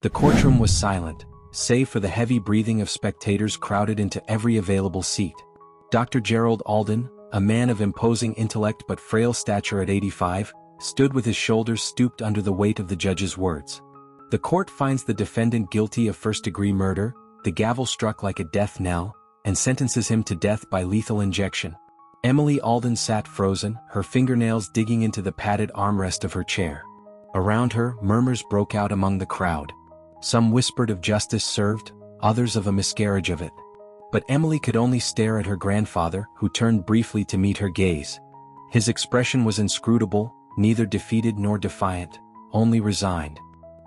The courtroom was silent, save for the heavy breathing of spectators crowded into every available seat. Dr. Gerald Alden, a man of imposing intellect but frail stature at 85, stood with his shoulders stooped under the weight of the judge's words. The court finds the defendant guilty of first-degree murder, the gavel struck like a death knell, and sentences him to death by lethal injection. Emily Alden sat frozen, her fingernails digging into the padded armrest of her chair. Around her, murmurs broke out among the crowd. Some whispered of justice served, others of a miscarriage of it. But Emily could only stare at her grandfather, who turned briefly to meet her gaze. His expression was inscrutable, neither defeated nor defiant, only resigned.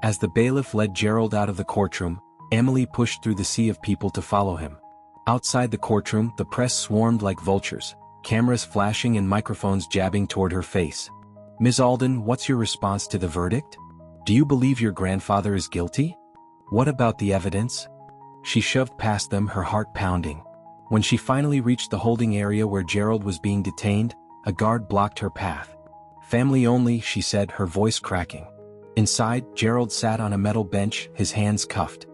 As the bailiff led Gerald out of the courtroom, Emily pushed through the sea of people to follow him. Outside the courtroom, the press swarmed like vultures, cameras flashing and microphones jabbing toward her face. "Ms. Alden, what's your response to the verdict? Do you believe your grandfather is guilty? What about the evidence?" She shoved past them, her heart pounding. When she finally reached the holding area where Gerald was being detained, a guard blocked her path. "Family only," she said, her voice cracking. Inside, Gerald sat on a metal bench, his hands cuffed.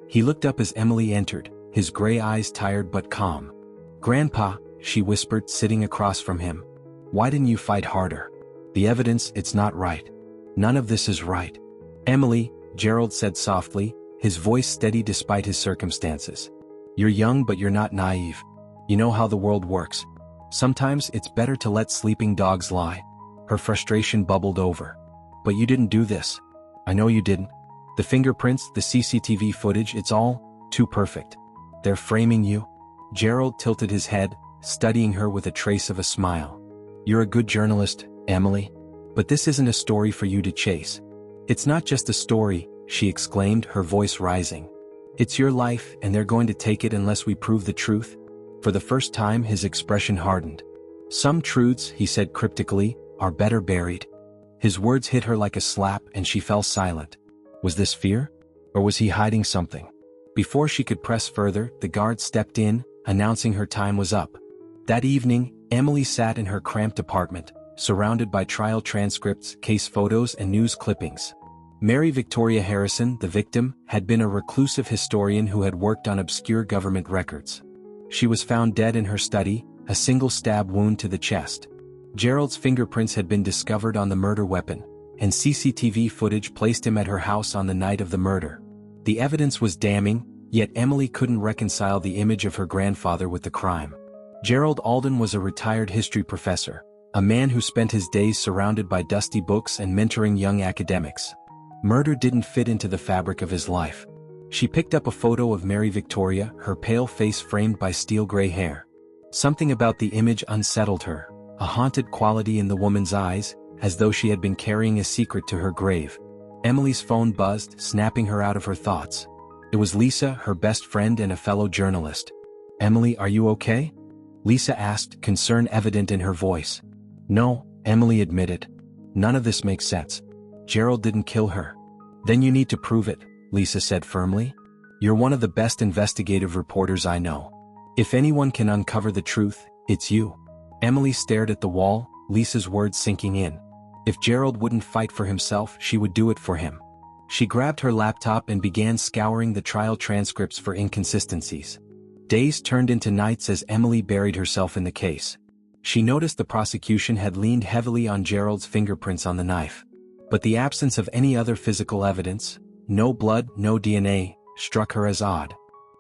He looked up as Emily entered, his gray eyes tired but calm. "Grandpa," she whispered, sitting across from him. "Why didn't you fight harder? The evidence, it's not right. None of this is right." "Emily," Gerald said softly, his voice steady despite his circumstances. "You're young but you're not naive. You know how the world works. Sometimes it's better to let sleeping dogs lie." Her frustration bubbled over. "But you didn't do this." "I know you didn't. The fingerprints, the CCTV footage, it's all too perfect. They're framing you." Gerald tilted his head, studying her with a trace of a smile. "You're a good journalist, Emily. But this isn't a story for you to chase." "It's not just a story," she exclaimed, her voice rising. "It's your life, and they're going to take it unless we prove the truth." For the first time, his expression hardened. "Some truths," he said cryptically, "are better buried." His words hit her like a slap, and she fell silent. Was this fear? Or was he hiding something? Before she could press further, the guard stepped in, announcing her time was up. That evening, Emily sat in her cramped apartment, surrounded by trial transcripts, case photos, and news clippings. Mary Victoria Harrison, the victim, had been a reclusive historian who had worked on obscure government records. She was found dead in her study, a single stab wound to the chest. Gerald's fingerprints had been discovered on the murder weapon, and CCTV footage placed him at her house on the night of the murder. The evidence was damning, yet Emily couldn't reconcile the image of her grandfather with the crime. Gerald Alden was a retired history professor, a man who spent his days surrounded by dusty books and mentoring young academics. Murder didn't fit into the fabric of his life. She picked up a photo of Mary Victoria, her pale face framed by steel gray hair. Something about the image unsettled her, a haunted quality in the woman's eyes, as though she had been carrying a secret to her grave. Emily's phone buzzed, snapping her out of her thoughts. It was Lisa, her best friend and a fellow journalist. "Emily, are you okay?" Lisa asked, concern evident in her voice. "No," Emily admitted. "None of this makes sense. Gerald didn't kill her." "Then you need to prove it," Lisa said firmly. "You're one of the best investigative reporters I know. If anyone can uncover the truth, it's you." Emily stared at the wall, Lisa's words sinking in. If Gerald wouldn't fight for himself, she would do it for him. She grabbed her laptop and began scouring the trial transcripts for inconsistencies. Days turned into nights as Emily buried herself in the case. She noticed the prosecution had leaned heavily on Gerald's fingerprints on the knife. But the absence of any other physical evidence, no blood, no DNA, struck her as odd.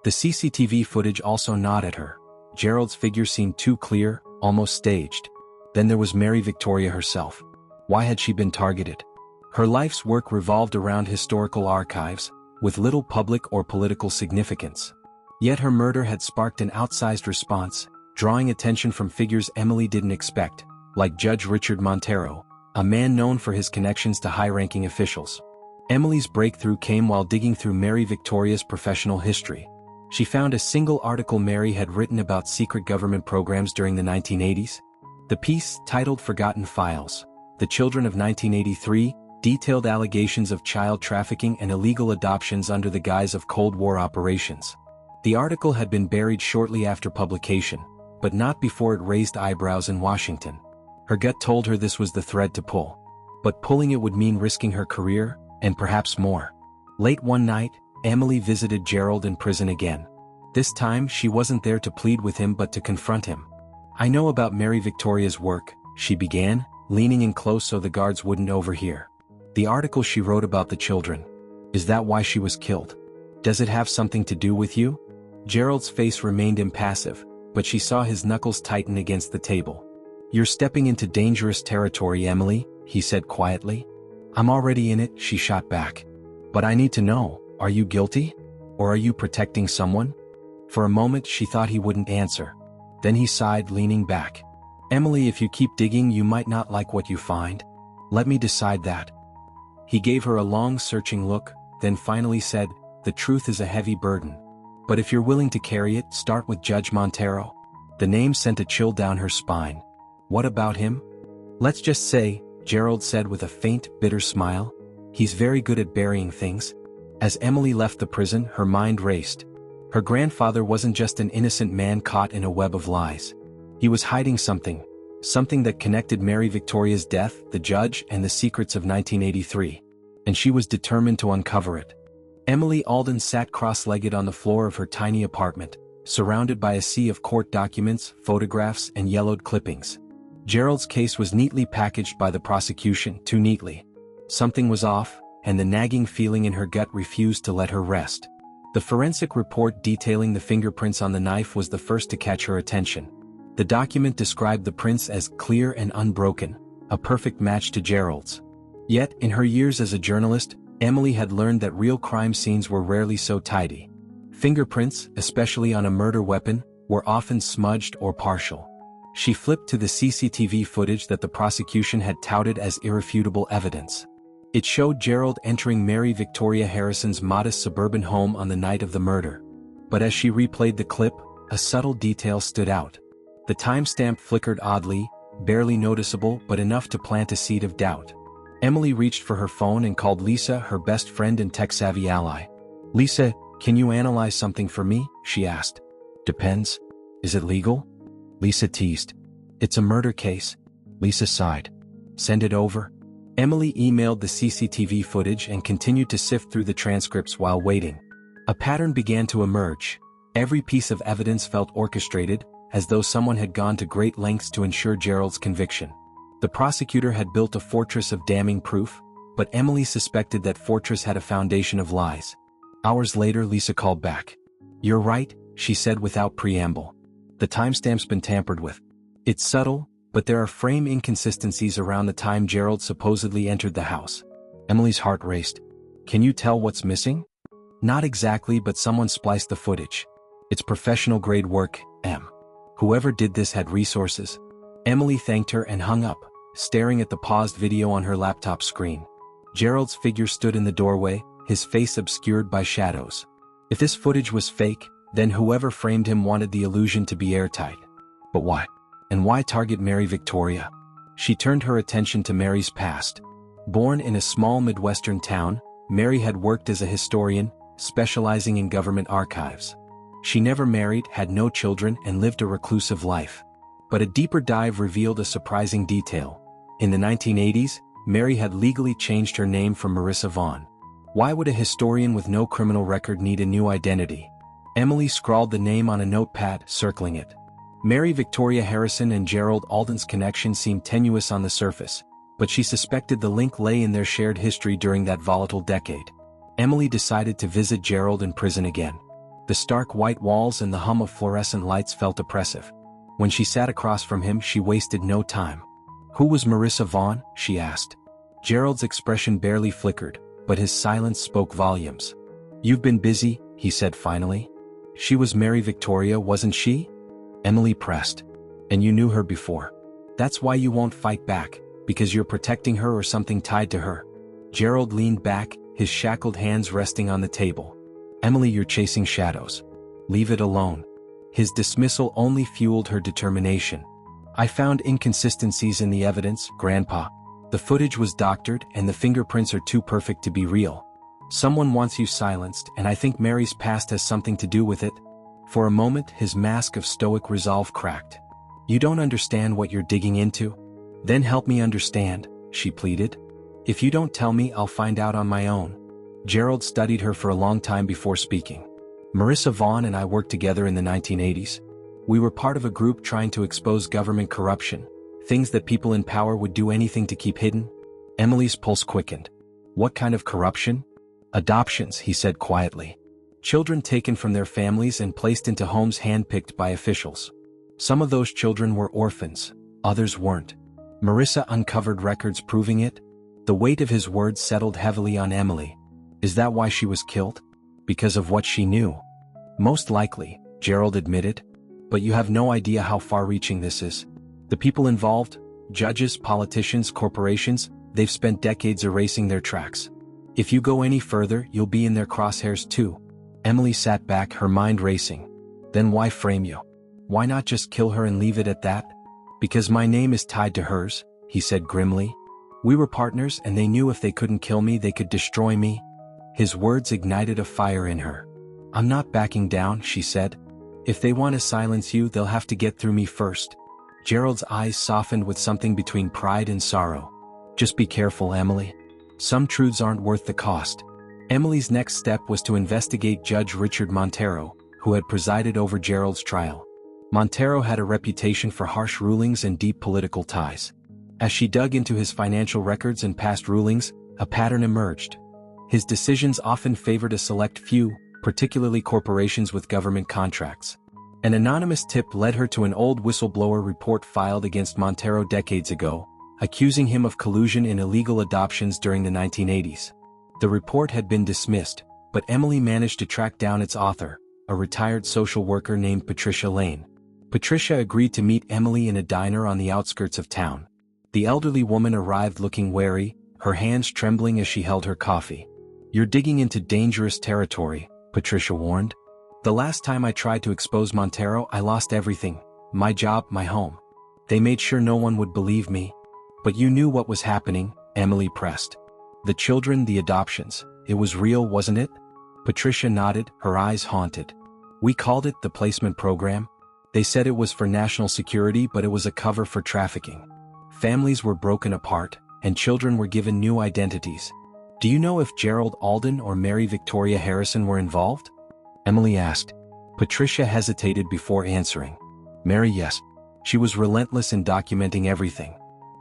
The CCTV footage also gnawed at her. Gerald's figure seemed too clear, almost staged. Then there was Mary Victoria herself. Why had she been targeted? Her life's work revolved around historical archives, with little public or political significance. Yet her murder had sparked an outsized response, drawing attention from figures Emily didn't expect, like Judge Richard Montero, a man known for his connections to high-ranking officials. Emily's breakthrough came while digging through Mary Victoria's professional history. She found a single article Mary had written about secret government programs during the 1980s. The piece, titled Forgotten Files, The Children of 1983, detailed allegations of child trafficking and illegal adoptions under the guise of Cold War operations. The article had been buried shortly after publication, but not before it raised eyebrows in Washington. Her gut told her this was the thread to pull. But pulling it would mean risking her career, and perhaps more. Late one night, Emily visited Gerald in prison again. This time she wasn't there to plead with him but to confront him. "I know about Mary Victoria's work," she began, leaning in close so the guards wouldn't overhear. "The article she wrote about the children. Is that why she was killed? Does it have something to do with you?" Gerald's face remained impassive, but she saw his knuckles tighten against the table. "You're stepping into dangerous territory, Emily," he said quietly. "I'm already in it," she shot back. "But I need to know, are you guilty? Or are you protecting someone?" For a moment she thought he wouldn't answer. Then he sighed, leaning back. "Emily, if you keep digging you might not like what you find. Let me decide that." He gave her a long searching look, then finally said, "The truth is a heavy burden. But if you're willing to carry it, start with Judge Montero." The name sent a chill down her spine. "What about him?" "Let's just say," Gerald said with a faint, bitter smile, "he's very good at burying things." As Emily left the prison, her mind raced. Her grandfather wasn't just an innocent man caught in a web of lies. He was hiding something that connected Mary Victoria's death, the judge, and the secrets of 1983. And she was determined to uncover it. Emily Alden sat cross-legged on the floor of her tiny apartment, surrounded by a sea of court documents, photographs, and yellowed clippings. Gerald's case was neatly packaged by the prosecution, too neatly. Something was off, and the nagging feeling in her gut refused to let her rest. The forensic report detailing the fingerprints on the knife was the first to catch her attention. The document described the prints as clear and unbroken, a perfect match to Gerald's. Yet, in her years as a journalist, Emily had learned that real crime scenes were rarely so tidy. Fingerprints, especially on a murder weapon, were often smudged or partial. She flipped to the CCTV footage that the prosecution had touted as irrefutable evidence. It showed Gerald entering Mary Victoria Harrison's modest suburban home on the night of the murder. But as she replayed the clip, a subtle detail stood out. The timestamp flickered oddly, barely noticeable but enough to plant a seed of doubt. Emily reached for her phone and called Lisa, her best friend and tech-savvy ally. "Lisa, can you analyze something for me?" she asked. "Depends. Is it legal?" Lisa teased. "It's a murder case." Lisa sighed. "Send it over." Emily emailed the CCTV footage and continued to sift through the transcripts while waiting. A pattern began to emerge. Every piece of evidence felt orchestrated, as though someone had gone to great lengths to ensure Gerald's conviction. The prosecutor had built a fortress of damning proof, but Emily suspected that fortress had a foundation of lies. Hours later, Lisa called back. "You're right," she said without preamble. "The timestamp's been tampered with. It's subtle, but there are frame inconsistencies around the time Gerald supposedly entered the house." Emily's heart raced. "Can you tell what's missing?" "Not exactly, but someone spliced the footage. It's professional-grade work, Em. Whoever did this had resources." Emily thanked her and hung up, staring at the paused video on her laptop screen. Gerald's figure stood in the doorway, his face obscured by shadows. If this footage was fake, then whoever framed him wanted the illusion to be airtight. But why? And why target Mary Victoria? She turned her attention to Mary's past. Born in a small Midwestern town, Mary had worked as a historian, specializing in government archives. She never married, had no children, and lived a reclusive life. But a deeper dive revealed a surprising detail. In the 1980s, Mary had legally changed her name from Marissa Vaughn. Why would a historian with no criminal record need a new identity? Emily scrawled the name on a notepad, circling it. Mary Victoria Harrison and Gerald Alden's connection seemed tenuous on the surface, but she suspected the link lay in their shared history during that volatile decade. Emily decided to visit Gerald in prison again. The stark white walls and the hum of fluorescent lights felt oppressive. When she sat across from him, she wasted no time. "Who was Marissa Vaughn?" she asked. Gerald's expression barely flickered, but his silence spoke volumes. "You've been busy," he said finally. "She was Mary Victoria, wasn't she?" Emily pressed. "And you knew her before. That's why you won't fight back, because you're protecting her or something tied to her." Gerald leaned back, his shackled hands resting on the table. "Emily, you're chasing shadows. Leave it alone." His dismissal only fueled her determination. "I found inconsistencies in the evidence, Grandpa. The footage was doctored and the fingerprints are too perfect to be real. Someone wants you silenced, and I think Mary's past has something to do with it." For a moment, his mask of stoic resolve cracked. "You don't understand what you're digging into? Then help me understand," she pleaded. "If you don't tell me, I'll find out on my own." Gerald studied her for a long time before speaking. "Marissa Vaughn and I worked together in the 1980s. We were part of a group trying to expose government corruption, things that people in power would do anything to keep hidden." Emily's pulse quickened. "What kind of corruption?" "Adoptions," he said quietly. "Children taken from their families and placed into homes handpicked by officials. Some of those children were orphans, others weren't." Marissa uncovered records proving it. The weight of his words settled heavily on Emily. "Is that why she was killed? Because of what she knew?" "Most likely," Gerald admitted. "But you have no idea how far-reaching this is. The people involved, judges, politicians, corporations, they've spent decades erasing their tracks. If you go any further, you'll be in their crosshairs too." Emily sat back, her mind racing. "Then why frame you? Why not just kill her and leave it at that?" "Because my name is tied to hers," he said grimly. "We were partners and they knew if they couldn't kill me they could destroy me." His words ignited a fire in her. "I'm not backing down," she said. "If they want to silence you, they'll have to get through me first." Gerald's eyes softened with something between pride and sorrow. "Just be careful, Emily. Some truths aren't worth the cost." Emily's next step was to investigate Judge Richard Montero, who had presided over Gerald's trial. Montero had a reputation for harsh rulings and deep political ties. As she dug into his financial records and past rulings, a pattern emerged. His decisions often favored a select few, particularly corporations with government contracts. An anonymous tip led her to an old whistleblower report filed against Montero decades ago, accusing him of collusion in illegal adoptions during the 1980s. The report had been dismissed, but Emily managed to track down its author, a retired social worker named Patricia Lane. Patricia agreed to meet Emily in a diner on the outskirts of town. The elderly woman arrived looking wary, her hands trembling as she held her coffee. "You're digging into dangerous territory," Patricia warned. "The last time I tried to expose Montero, I lost everything. My job, my home. They made sure no one would believe me." "But you knew what was happening," Emily pressed. "The children, the adoptions, it was real, wasn't it?" Patricia nodded, her eyes haunted. "We called it the placement program. They said it was for national security, but it was a cover for trafficking. Families were broken apart, and children were given new identities." "Do you know if Gerald Alden or Mary Victoria Harrison were involved?" Emily asked. Patricia hesitated before answering. "Mary, yes. She was relentless in documenting everything.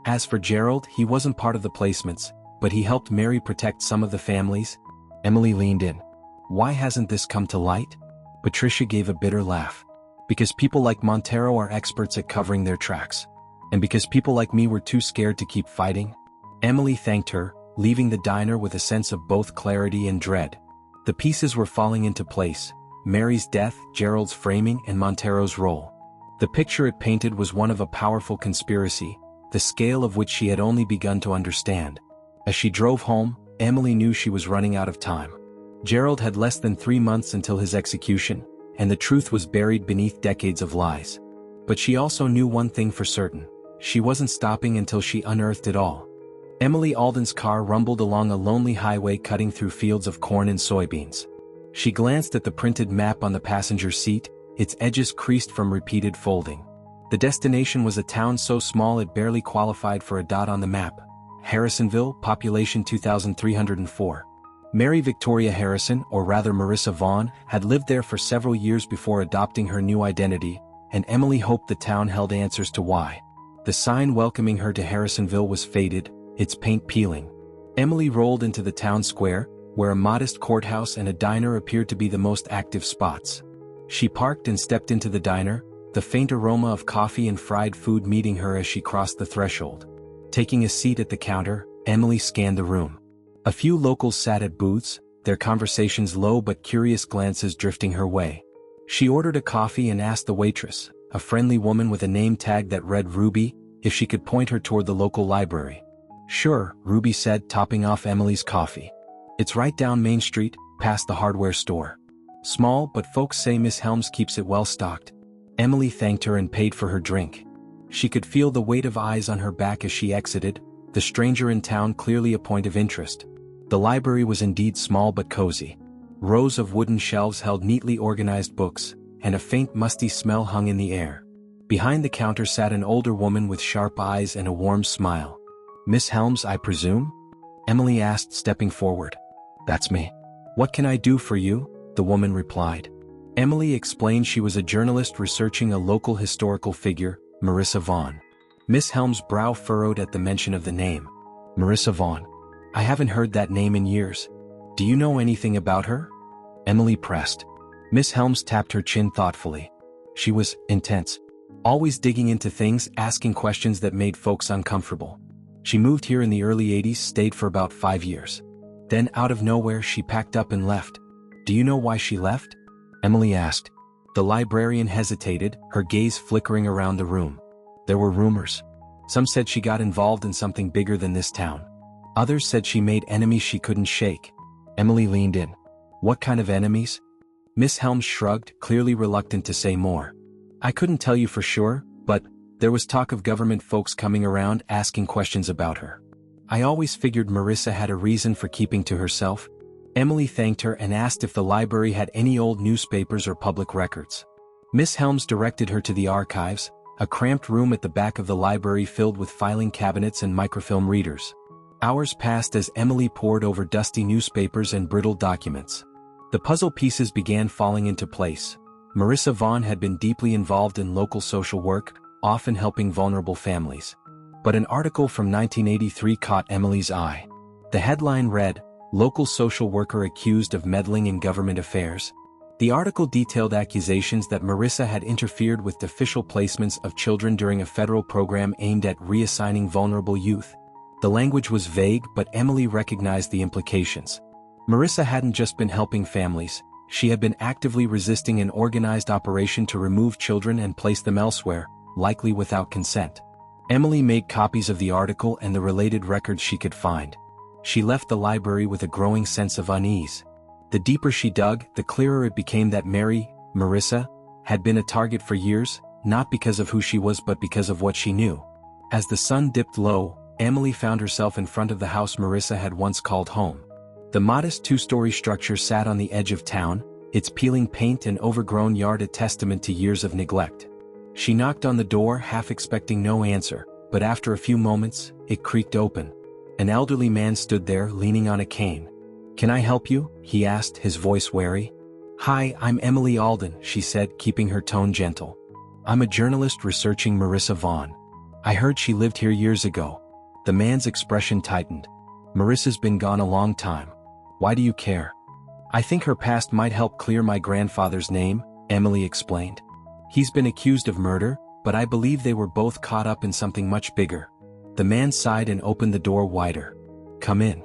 As for Gerald, he wasn't part of the placements, but he helped Mary protect some of the families." Emily leaned in. "Why hasn't this come to light?" Patricia gave a bitter laugh. "Because people like Montero are experts at covering their tracks. And because people like me were too scared to keep fighting." Emily thanked her, leaving the diner with a sense of both clarity and dread. The pieces were falling into place: Mary's death, Gerald's framing, and Montero's role. The picture it painted was one of a powerful conspiracy, the scale of which she had only begun to understand. As she drove home, Emily knew she was running out of time. Gerald had less than 3 months until his execution, and the truth was buried beneath decades of lies. But she also knew one thing for certain: she wasn't stopping until she unearthed it all. Emily Alden's car rumbled along a lonely highway cutting through fields of corn and soybeans. She glanced at the printed map on the passenger seat, its edges creased from repeated folding. The destination was a town so small it barely qualified for a dot on the map: Harrisonville, population 2,304. Mary Victoria Harrison, or rather Marissa Vaughn, had lived there for several years before adopting her new identity, and Emily hoped the town held answers to why. The sign welcoming her to Harrisonville was faded, its paint peeling. Emily rolled into the town square, where a modest courthouse and a diner appeared to be the most active spots. She parked and stepped into the diner, the faint aroma of coffee and fried food meeting her as she crossed the threshold. Taking a seat at the counter, Emily scanned the room. A few locals sat at booths, their conversations low but curious glances drifting her way. She ordered a coffee and asked the waitress, a friendly woman with a name tag that read Ruby, if she could point her toward the local library. "Sure," Ruby said, topping off Emily's coffee. "It's right down Main Street, past the hardware store. Small, but folks say Miss Helms keeps it well stocked." Emily thanked her and paid for her drink. She could feel the weight of eyes on her back as she exited, the stranger in town clearly a point of interest. The library was indeed small but cozy. Rows of wooden shelves held neatly organized books, and a faint musty smell hung in the air. Behind the counter sat an older woman with sharp eyes and a warm smile. "Miss Helms, I presume?" Emily asked, stepping forward. "That's me. What can I do for you?" the woman replied. Emily explained she was a journalist researching a local historical figure, Marissa Vaughn. Miss Helm's brow furrowed at the mention of the name. "Marissa Vaughn. I haven't heard that name in years. Do you know anything about her?" Emily pressed. Miss Helms tapped her chin thoughtfully. She was intense, always digging into things, asking questions that made folks uncomfortable. She moved here in the early 80s, stayed for about 5 years. Then, out of nowhere, she packed up and left. "Do you know why she left?" Emily asked. The librarian hesitated, her gaze flickering around the room. There were rumors. Some said she got involved in something bigger than this town. Others said she made enemies she couldn't shake. Emily leaned in. "What kind of enemies?" Miss Helms shrugged, clearly reluctant to say more. "I couldn't tell you for sure, but there was talk of government folks coming around asking questions about her. I always figured Marissa had a reason for keeping to herself." Emily thanked her and asked if the library had any old newspapers or public records. Miss Helms directed her to the archives, a cramped room at the back of the library filled with filing cabinets and microfilm readers. Hours passed as Emily pored over dusty newspapers and brittle documents. The puzzle pieces began falling into place. Marissa Vaughn had been deeply involved in local social work, often helping vulnerable families. But an article from 1983 caught Emily's eye. The headline read, "Local social worker accused of meddling in government affairs." The article detailed accusations that Marissa had interfered with official placements of children during a federal program aimed at reassigning vulnerable youth. The language was vague, but Emily recognized the implications. Marissa hadn't just been helping families, she had been actively resisting an organized operation to remove children and place them elsewhere, likely without consent. Emily made copies of the article and the related records she could find. She left the library with a growing sense of unease. The deeper she dug, the clearer it became that Marissa, had been a target for years, not because of who she was but because of what she knew. As the sun dipped low, Emily found herself in front of the house Marissa had once called home. The modest two-story structure sat on the edge of town, its peeling paint and overgrown yard a testament to years of neglect. She knocked on the door, half expecting no answer, but after a few moments, it creaked open. An elderly man stood there, leaning on a cane. "Can I help you?" he asked, his voice wary. "Hi, I'm Emily Alden," she said, keeping her tone gentle. "I'm a journalist researching Marissa Vaughn. I heard she lived here years ago." The man's expression tightened. "Marissa's been gone a long time. Why do you care?" "I think her past might help clear my grandfather's name," Emily explained. "He's been accused of murder, but I believe they were both caught up in something much bigger." The man sighed and opened the door wider. "Come in."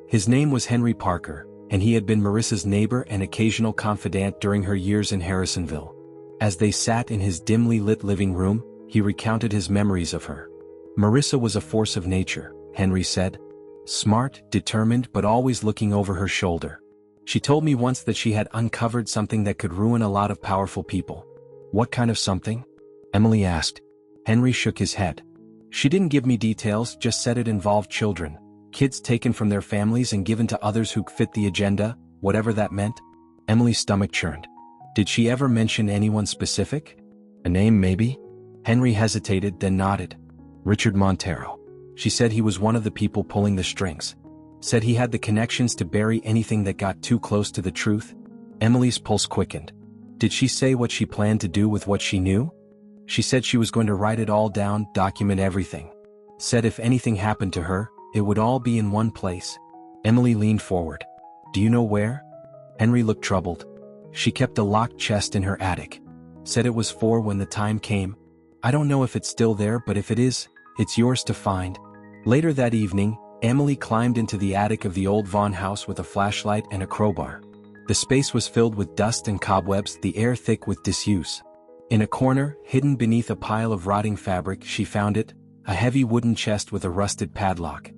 His name was Henry Parker, and he had been Marissa's neighbor and occasional confidant during her years in Harrisonville. As they sat in his dimly lit living room, he recounted his memories of her. "Marissa was a force of nature," Henry said. "Smart, determined, but always looking over her shoulder. She told me once that she had uncovered something that could ruin a lot of powerful people." "What kind of something?" Emily asked. Henry shook his head. "She didn't give me details, just said it involved children. Kids taken from their families and given to others who fit the agenda, whatever that meant." Emily's stomach churned. "Did she ever mention anyone specific?" "A name, maybe?" Henry hesitated, then nodded. "Richard Montero. She said he was one of the people pulling the strings. Said he had the connections to bury anything that got too close to the truth." Emily's pulse quickened. "Did she say what she planned to do with what she knew?" "She said she was going to write it all down, document everything. Said if anything happened to her, it would all be in one place." Emily leaned forward. "Do you know where?" Henry looked troubled. "She kept a locked chest in her attic. Said it was for when the time came. I don't know if it's still there, but if it is, it's yours to find." Later that evening, Emily climbed into the attic of the old Vaughn house with a flashlight and a crowbar. The space was filled with dust and cobwebs, the air thick with disuse. In a corner, hidden beneath a pile of rotting fabric, she found it, a heavy wooden chest with a rusted padlock.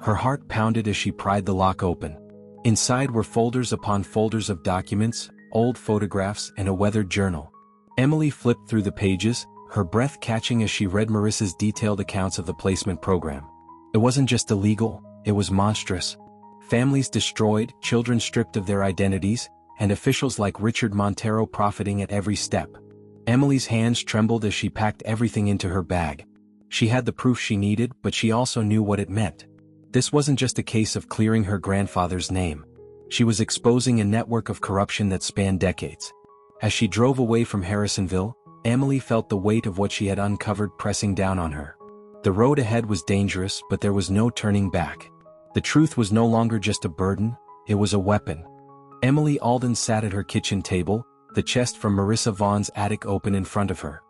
Her heart pounded as she pried the lock open. Inside were folders upon folders of documents, old photographs, and a weathered journal. Emily flipped through the pages, her breath catching as she read Marissa's detailed accounts of the placement program. It wasn't just illegal, it was monstrous. Families destroyed, children stripped of their identities, and officials like Richard Montero profiting at every step. Emily's hands trembled as she packed everything into her bag. She had the proof she needed, but she also knew what it meant. This wasn't just a case of clearing her grandfather's name. She was exposing a network of corruption that spanned decades. As she drove away from Harrisonville, Emily felt the weight of what she had uncovered pressing down on her. The road ahead was dangerous, but there was no turning back. The truth was no longer just a burden, it was a weapon. Emily Alden sat at her kitchen table, the chest from Marissa Vaughn's attic open in front of her.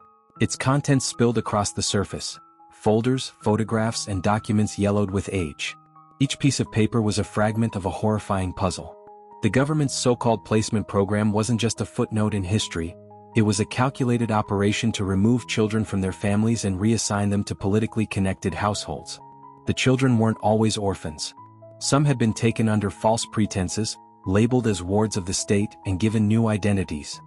Its contents spilled across the surface. Folders, photographs, and documents yellowed with age. Each piece of paper was a fragment of a horrifying puzzle. The government's so-called placement program wasn't just a footnote in history, it was a calculated operation to remove children from their families and reassign them to politically connected households. The children weren't always orphans. Some had been taken under false pretenses, labeled as wards of the state, and given new identities.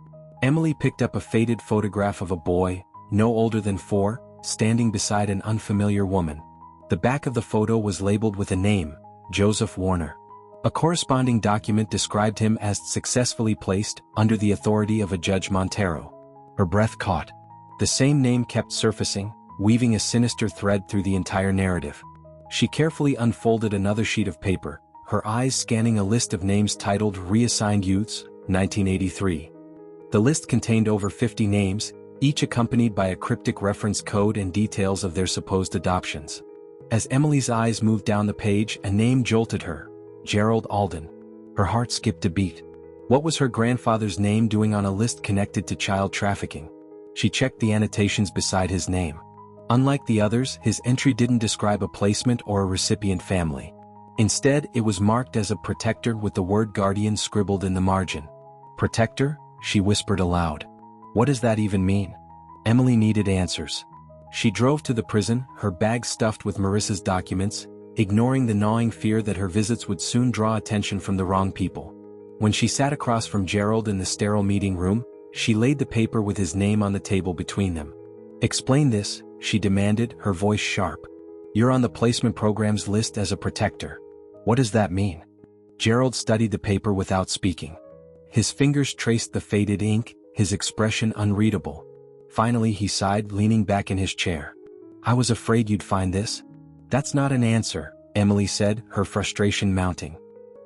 Emily picked up a faded photograph of a boy, no older than 4, standing beside an unfamiliar woman. The back of the photo was labeled with a name, Joseph Warner. A corresponding document described him as successfully placed under the authority of a Judge Montero. Her breath caught. The same name kept surfacing, weaving a sinister thread through the entire narrative. She carefully unfolded another sheet of paper, her eyes scanning a list of names titled Reassigned Youths, 1983. The list contained over 50 names, each accompanied by a cryptic reference code and details of their supposed adoptions. As Emily's eyes moved down the page, a name jolted her. Gerald Alden. Her heart skipped a beat. What was her grandfather's name doing on a list connected to child trafficking? She checked the annotations beside his name. Unlike the others, his entry didn't describe a placement or a recipient family. Instead, it was marked as a protector with the word guardian scribbled in the margin. Protector? She whispered aloud. What does that even mean? Emily needed answers. She drove to the prison, her bag stuffed with Marissa's documents, ignoring the gnawing fear that her visits would soon draw attention from the wrong people. When she sat across from Gerald in the sterile meeting room, she laid the paper with his name on the table between them. Explain this, she demanded, her voice sharp. You're on the placement program's list as a protector. What does that mean? Gerald studied the paper without speaking. His fingers traced the faded ink, his expression unreadable. Finally he sighed, leaning back in his chair. I was afraid you'd find this. That's not an answer, Emily said, her frustration mounting.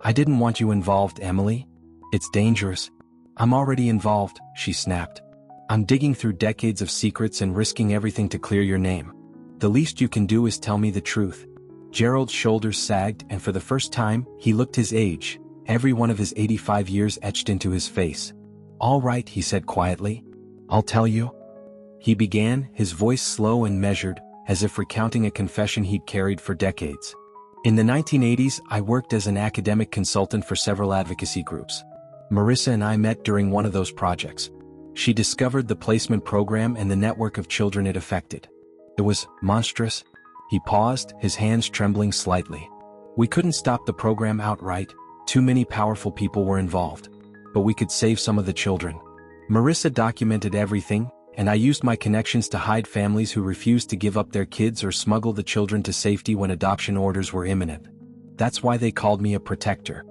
I didn't want you involved, Emily. It's dangerous. I'm already involved, she snapped. I'm digging through decades of secrets and risking everything to clear your name. The least you can do is tell me the truth. Gerald's shoulders sagged, and for the first time, he looked his age, every one of his 85 years etched into his face. All right, he said quietly. I'll tell you. He began, his voice slow and measured, as if recounting a confession he'd carried for decades. In the 1980s, I worked as an academic consultant for several advocacy groups. Marissa and I met during one of those projects. She discovered the placement program and the network of children it affected. It was monstrous. He paused, his hands trembling slightly. We couldn't stop the program outright, too many powerful people were involved. But we could save some of the children. Marissa documented everything, and I used my connections to hide families who refused to give up their kids or smuggle the children to safety when adoption orders were imminent. That's why they called me a protector.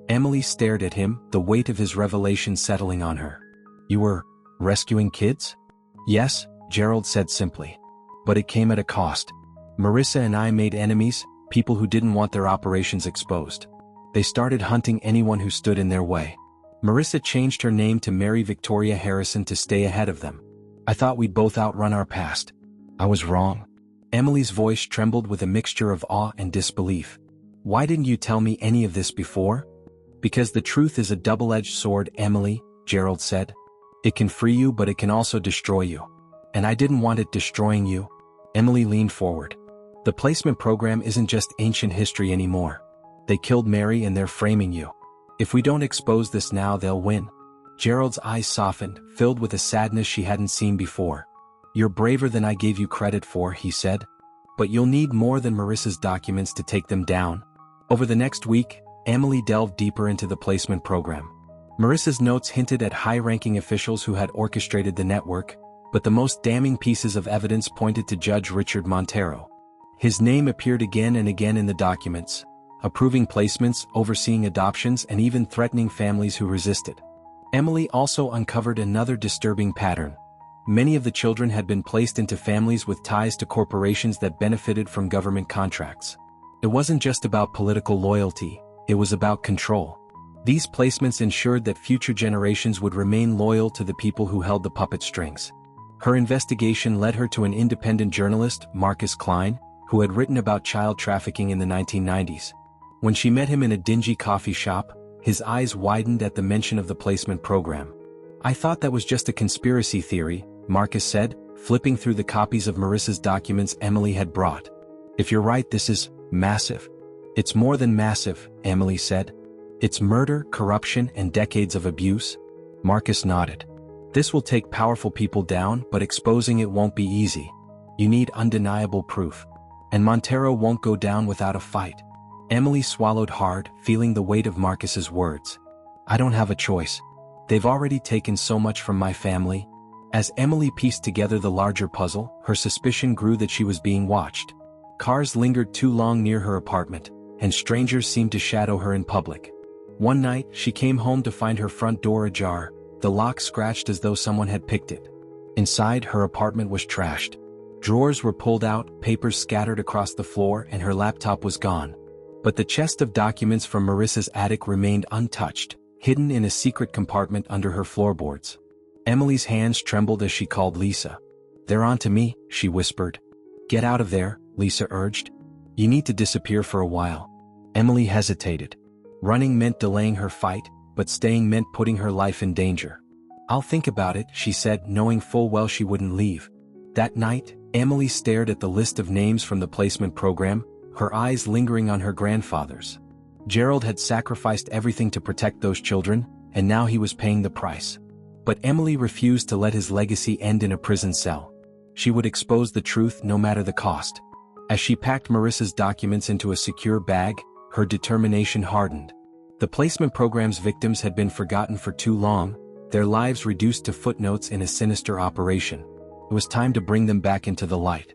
Emily stared at him, the weight of his revelation settling on her. You were rescuing kids? Yes, Gerald said simply. But it came at a cost. Marissa and I made enemies, people who didn't want their operations exposed. They started hunting anyone who stood in their way. Marissa changed her name to Mary Victoria Harrison to stay ahead of them. I thought we'd both outrun our past. I was wrong. Emily's voice trembled with a mixture of awe and disbelief. Why didn't you tell me any of this before? Because the truth is a double-edged sword, Emily, Gerald said. It can free you, but it can also destroy you. And I didn't want it destroying you. Emily leaned forward. The placement program isn't just ancient history anymore. They killed Mary and they're framing you. If we don't expose this now, they'll win. Gerald's eyes softened, filled with a sadness she hadn't seen before. You're braver than I gave you credit for, he said. But you'll need more than Marissa's documents to take them down. Over the next week, Emily delved deeper into the placement program. Marissa's notes hinted at high-ranking officials who had orchestrated the network, but the most damning pieces of evidence pointed to Judge Richard Montero. His name appeared again and again in the documents, approving placements, overseeing adoptions, and even threatening families who resisted. Emily also uncovered another disturbing pattern. Many of the children had been placed into families with ties to corporations that benefited from government contracts. It wasn't just about political loyalty, it was about control. These placements ensured that future generations would remain loyal to the people who held the puppet strings. Her investigation led her to an independent journalist, Marcus Klein, who had written about child trafficking in the 1990s. When she met him in a dingy coffee shop, his eyes widened at the mention of the placement program. "I thought that was just a conspiracy theory," Marcus said, flipping through the copies of Marissa's documents Emily had brought. "If you're right, this is massive." "It's more than massive," Emily said. "It's murder, corruption, and decades of abuse." Marcus nodded. "This will take powerful people down, but exposing it won't be easy. You need undeniable proof. And Montero won't go down without a fight." Emily swallowed hard, feeling the weight of Marcus's words. "I don't have a choice. They've already taken so much from my family." As Emily pieced together the larger puzzle, her suspicion grew that she was being watched. Cars lingered too long near her apartment, and strangers seemed to shadow her in public. One night, she came home to find her front door ajar, the lock scratched as though someone had picked it. Inside, her apartment was trashed. Drawers were pulled out, papers scattered across the floor, and her laptop was gone. But the chest of documents from Marissa's attic remained untouched, hidden in a secret compartment under her floorboards. Emily's hands trembled as she called Lisa. "They're on to me," she whispered. "Get out of there," Lisa urged. "You need to disappear for a while." Emily hesitated. Running meant delaying her fight, but staying meant putting her life in danger. "I'll think about it," she said, knowing full well she wouldn't leave. That night, Emily stared at the list of names from the placement program, her eyes lingering on her grandfather's. Gerald had sacrificed everything to protect those children, and now he was paying the price. But Emily refused to let his legacy end in a prison cell. She would expose the truth no matter the cost. As she packed Marissa's documents into a secure bag, her determination hardened. The placement program's victims had been forgotten for too long, their lives reduced to footnotes in a sinister operation. It was time to bring them back into the light.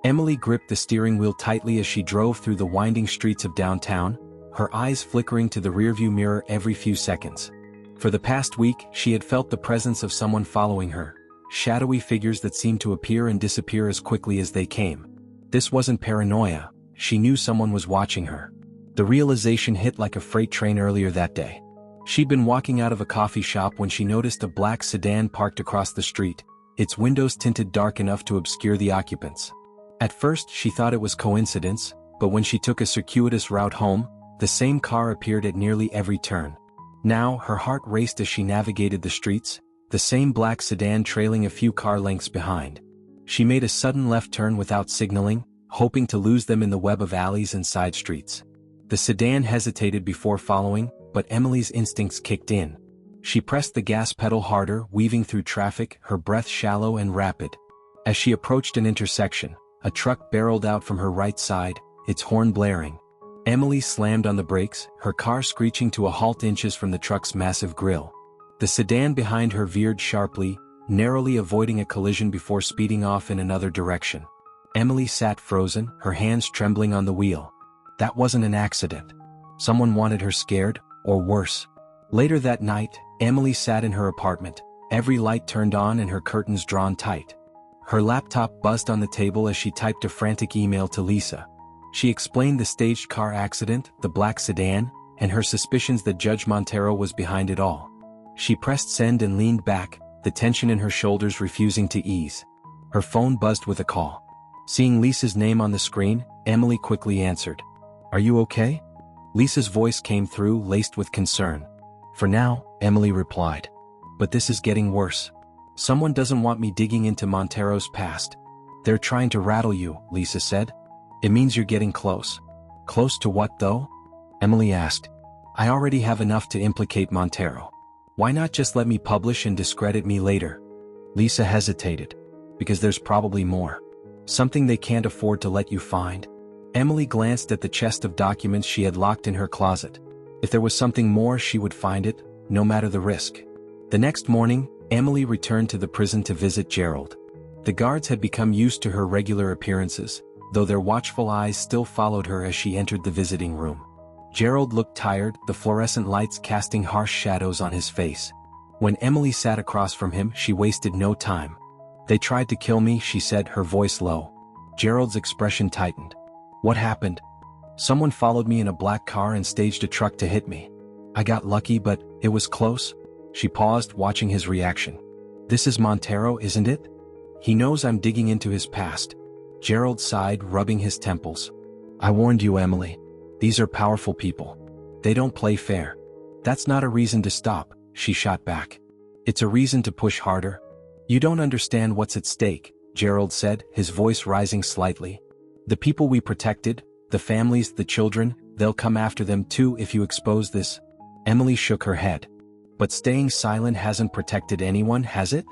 Emily gripped the steering wheel tightly as she drove through the winding streets of downtown, her eyes flickering to the rearview mirror every few seconds. For the past week, she had felt the presence of someone following her, shadowy figures that seemed to appear and disappear as quickly as they came. This wasn't paranoia, she knew someone was watching her. The realization hit like a freight train earlier that day. She'd been walking out of a coffee shop when she noticed a black sedan parked across the street, its windows tinted dark enough to obscure the occupants. At first, she thought it was coincidence, but when she took a circuitous route home, the same car appeared at nearly every turn. Now, her heart raced as she navigated the streets, the same black sedan trailing a few car lengths behind. She made a sudden left turn without signaling, hoping to lose them in the web of alleys and side streets. The sedan hesitated before following, but Emily's instincts kicked in. She pressed the gas pedal harder, weaving through traffic, her breath shallow and rapid. As she approached an intersection, a truck barreled out from her right side, its horn blaring. Emily slammed on the brakes, her car screeching to a halt inches from the truck's massive grille. The sedan behind her veered sharply, narrowly avoiding a collision before speeding off in another direction. Emily sat frozen, her hands trembling on the wheel. That wasn't an accident. Someone wanted her scared, or worse. Later that night, Emily sat in her apartment, every light turned on and her curtains drawn tight. Her laptop buzzed on the table as she typed a frantic email to Lisa. She explained the staged car accident, the black sedan, and her suspicions that Judge Montero was behind it all. She pressed send and leaned back, the tension in her shoulders refusing to ease. Her phone buzzed with a call. Seeing Lisa's name on the screen, Emily quickly answered. "Are you okay?" Lisa's voice came through, laced with concern. "For now," Emily replied. "But this is getting worse. Someone doesn't want me digging into Montero's past. They're trying to rattle you," Lisa said. "It means you're getting close." "Close to what, though?" Emily asked. "I already have enough to implicate Montero. Why not just let me publish and discredit me later?" Lisa hesitated. "Because there's probably more. Something they can't afford to let you find." Emily glanced at the chest of documents she had locked in her closet. If there was something more, she would find it, no matter the risk. The next morning, Emily returned to the prison to visit Gerald. The guards had become used to her regular appearances, though their watchful eyes still followed her as she entered the visiting room. Gerald looked tired, the fluorescent lights casting harsh shadows on his face. When Emily sat across from him, she wasted no time. "They tried to kill me," she said, her voice low. Gerald's expression tightened. "What happened?" "Someone followed me in a black car and staged a truck to hit me." I got lucky, but it was close. She paused, watching his reaction. This is Montero, isn't it? He knows I'm digging into his past. Gerald sighed, rubbing his temples. I warned you, Emily. These are powerful people. They don't play fair. That's not a reason to stop, she shot back. It's a reason to push harder. You don't understand what's at stake, Gerald said, his voice rising slightly. The people we protected, the families, the children, they'll come after them too if you expose this. Emily shook her head. But staying silent hasn't protected anyone, has it?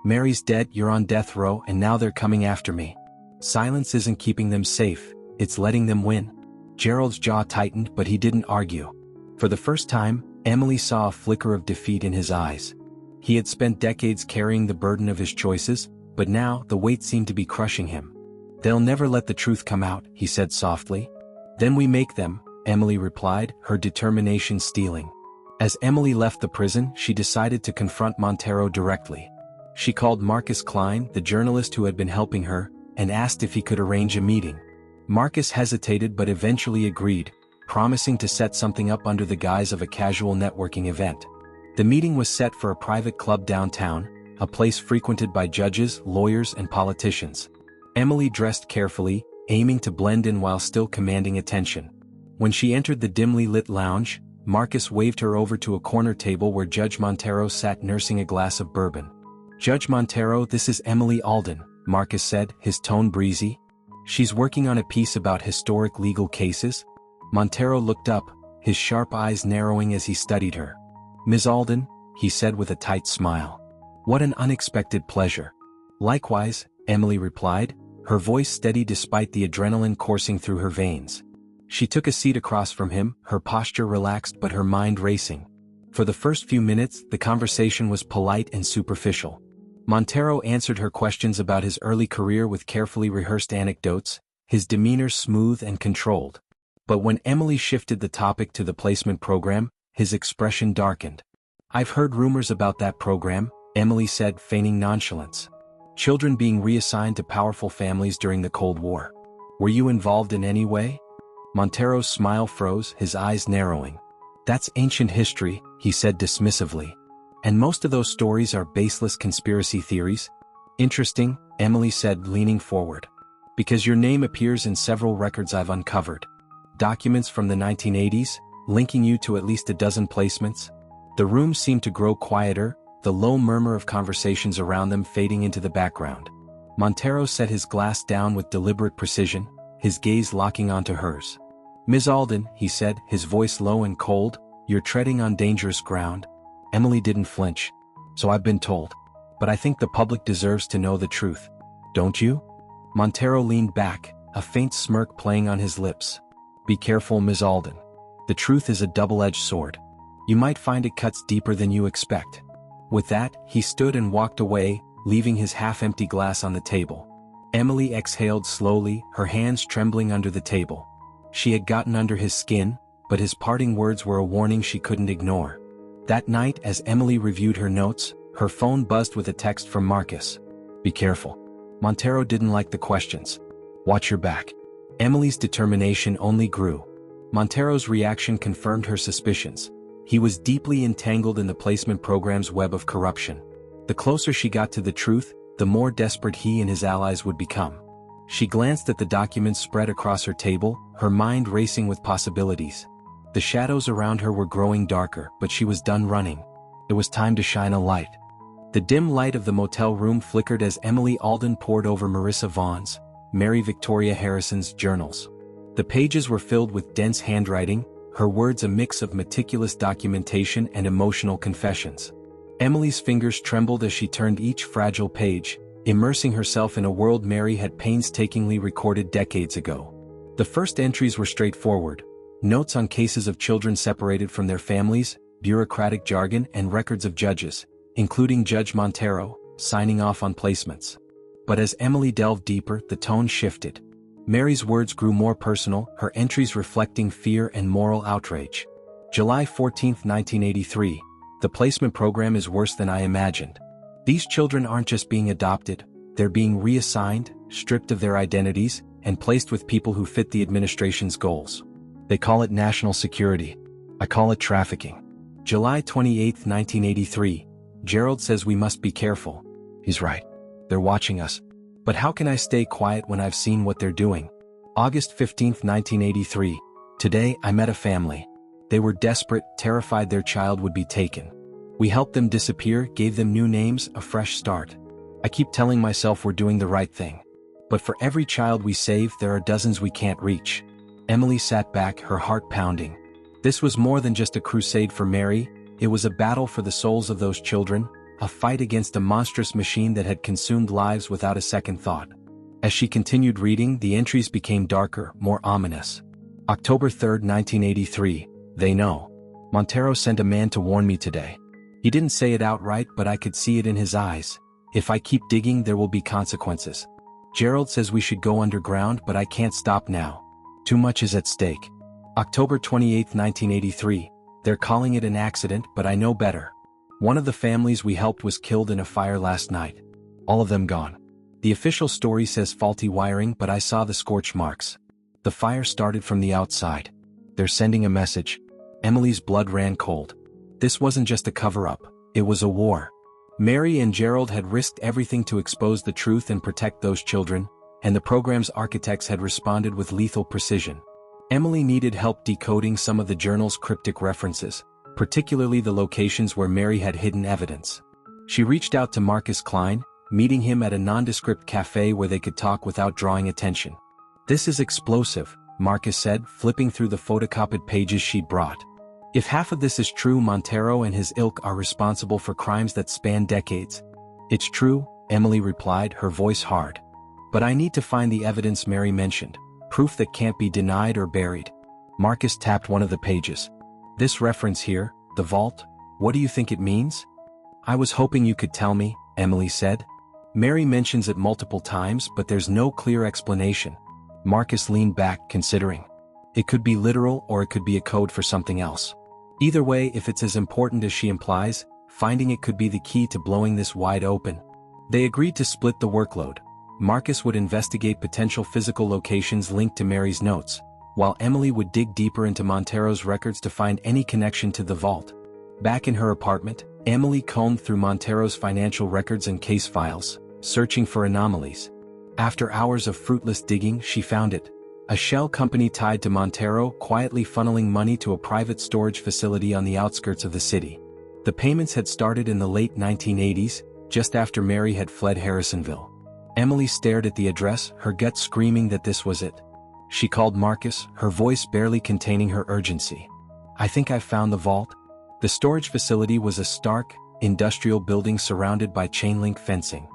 Mary's dead, you're on death row, and now they're coming after me. Silence isn't keeping them safe, it's letting them win. Gerald's jaw tightened, but he didn't argue. For the first time, Emily saw a flicker of defeat in his eyes. He had spent decades carrying the burden of his choices, but now the weight seemed to be crushing him. They'll never let the truth come out, he said softly. Then we make them, Emily replied, her determination stealing. As Emily left the prison, she decided to confront Montero directly. She called Marcus Klein, the journalist who had been helping her, and asked if he could arrange a meeting. Marcus hesitated but eventually agreed, promising to set something up under the guise of a casual networking event. The meeting was set for a private club downtown, a place frequented by judges, lawyers, and politicians. Emily dressed carefully, aiming to blend in while still commanding attention. When she entered the dimly lit lounge, Marcus waved her over to a corner table where Judge Montero sat nursing a glass of bourbon. Judge Montero, this is Emily Alden, Marcus said, his tone breezy. She's working on a piece about historic legal cases. Montero looked up, his sharp eyes narrowing as he studied her. Ms. Alden, he said with a tight smile. What an unexpected pleasure. Likewise, Emily replied, her voice steady despite the adrenaline coursing through her veins. She took a seat across from him, her posture relaxed but her mind racing. For the first few minutes, the conversation was polite and superficial. Montero answered her questions about his early career with carefully rehearsed anecdotes, his demeanor smooth and controlled. But when Emily shifted the topic to the placement program, his expression darkened. I've heard rumors about that program, Emily said, feigning nonchalance. Children being reassigned to powerful families during the Cold War. Were you involved in any way? Montero's smile froze, his eyes narrowing. That's ancient history, he said dismissively. And most of those stories are baseless conspiracy theories. Interesting, Emily said, leaning forward. Because your name appears in several records I've uncovered. Documents from the 1980s, linking you to at least a dozen placements. The room seemed to grow quieter, the low murmur of conversations around them fading into the background. Montero set his glass down with deliberate precision, his gaze locking onto hers. Ms. Alden, he said, his voice low and cold, you're treading on dangerous ground. Emily didn't flinch. So I've been told. But I think the public deserves to know the truth. Don't you? Montero leaned back, a faint smirk playing on his lips. Be careful, Ms. Alden. The truth is a double-edged sword. You might find it cuts deeper than you expect. With that, he stood and walked away, leaving his half-empty glass on the table. Emily exhaled slowly, her hands trembling under the table. She had gotten under his skin, but his parting words were a warning she couldn't ignore. That night, as Emily reviewed her notes, her phone buzzed with a text from Marcus. Be careful. Montero didn't like the questions. Watch your back. Emily's determination only grew. Montero's reaction confirmed her suspicions. He was deeply entangled in the placement program's web of corruption. The closer she got to the truth, the more desperate he and his allies would become. She glanced at the documents spread across her table, her mind racing with possibilities. The shadows around her were growing darker, but she was done running. It was time to shine a light. The dim light of the motel room flickered as Emily Alden pored over Marissa Vaughn's, Mary Victoria Harrison's journals. The pages were filled with dense handwriting, her words a mix of meticulous documentation and emotional confessions. Emily's fingers trembled as she turned each fragile page, immersing herself in a world Mary had painstakingly recorded decades ago. The first entries were straightforward, notes on cases of children separated from their families, bureaucratic jargon, and records of judges, including Judge Montero, signing off on placements. But as Emily delved deeper, the tone shifted. Mary's words grew more personal, her entries reflecting fear and moral outrage. July 14, 1983. The placement program is worse than I imagined. These children aren't just being adopted, they're being reassigned, stripped of their identities, and placed with people who fit the administration's goals. They call it national security. I call it trafficking. July 28, 1983. Gerald says we must be careful. He's right. They're watching us. But how can I stay quiet when I've seen what they're doing? August 15, 1983. Today, I met a family. They were desperate, terrified their child would be taken. We helped them disappear, gave them new names, a fresh start. I keep telling myself we're doing the right thing. But for every child we save, there are dozens we can't reach. Emily sat back, her heart pounding. This was more than just a crusade for Mary, it was a battle for the souls of those children, a fight against a monstrous machine that had consumed lives without a second thought. As she continued reading, the entries became darker, more ominous. October 3, 1983. They know. Montero sent a man to warn me today. He didn't say it outright, but I could see it in his eyes. If I keep digging, there will be consequences. Gerald says we should go underground, but I can't stop now. Too much is at stake. October 28, 1983. They're calling it an accident, but I know better. One of the families we helped was killed in a fire last night. All of them gone. The official story says faulty wiring, but I saw the scorch marks. The fire started from the outside. They're sending a message. Emily's blood ran cold. This wasn't just a cover-up, it was a war. Mary and Gerald had risked everything to expose the truth and protect those children, and the program's architects had responded with lethal precision. Emily needed help decoding some of the journal's cryptic references, particularly the locations where Mary had hidden evidence. She reached out to Marcus Klein, meeting him at a nondescript cafe where they could talk without drawing attention. "This is explosive," Marcus said, flipping through the photocopied pages she brought. "If half of this is true, Montero and his ilk are responsible for crimes that span decades." "It's true," Emily replied, her voice hard. "But I need to find the evidence Mary mentioned, proof that can't be denied or buried." Marcus tapped one of the pages. "This reference here, the vault, what do you think it means?" "I was hoping you could tell me," Emily said. "Mary mentions it multiple times, but there's no clear explanation." Marcus leaned back, considering. "It could be literal or it could be a code for something else. Either way, if it's as important as she implies, finding it could be the key to blowing this wide open." They agreed to split the workload. Marcus would investigate potential physical locations linked to Mary's notes, while Emily would dig deeper into Montero's records to find any connection to the vault. Back in her apartment, Emily combed through Montero's financial records and case files, searching for anomalies. After hours of fruitless digging, she found it. A shell company tied to Montero, quietly funneling money to a private storage facility on the outskirts of the city. The payments had started in the late 1980s, just after Mary had fled Harrisonville. Emily stared at the address, her gut screaming that this was it. She called Marcus, her voice barely containing her urgency. "I think I've found the vault." The storage facility was a stark, industrial building surrounded by chain-link fencing.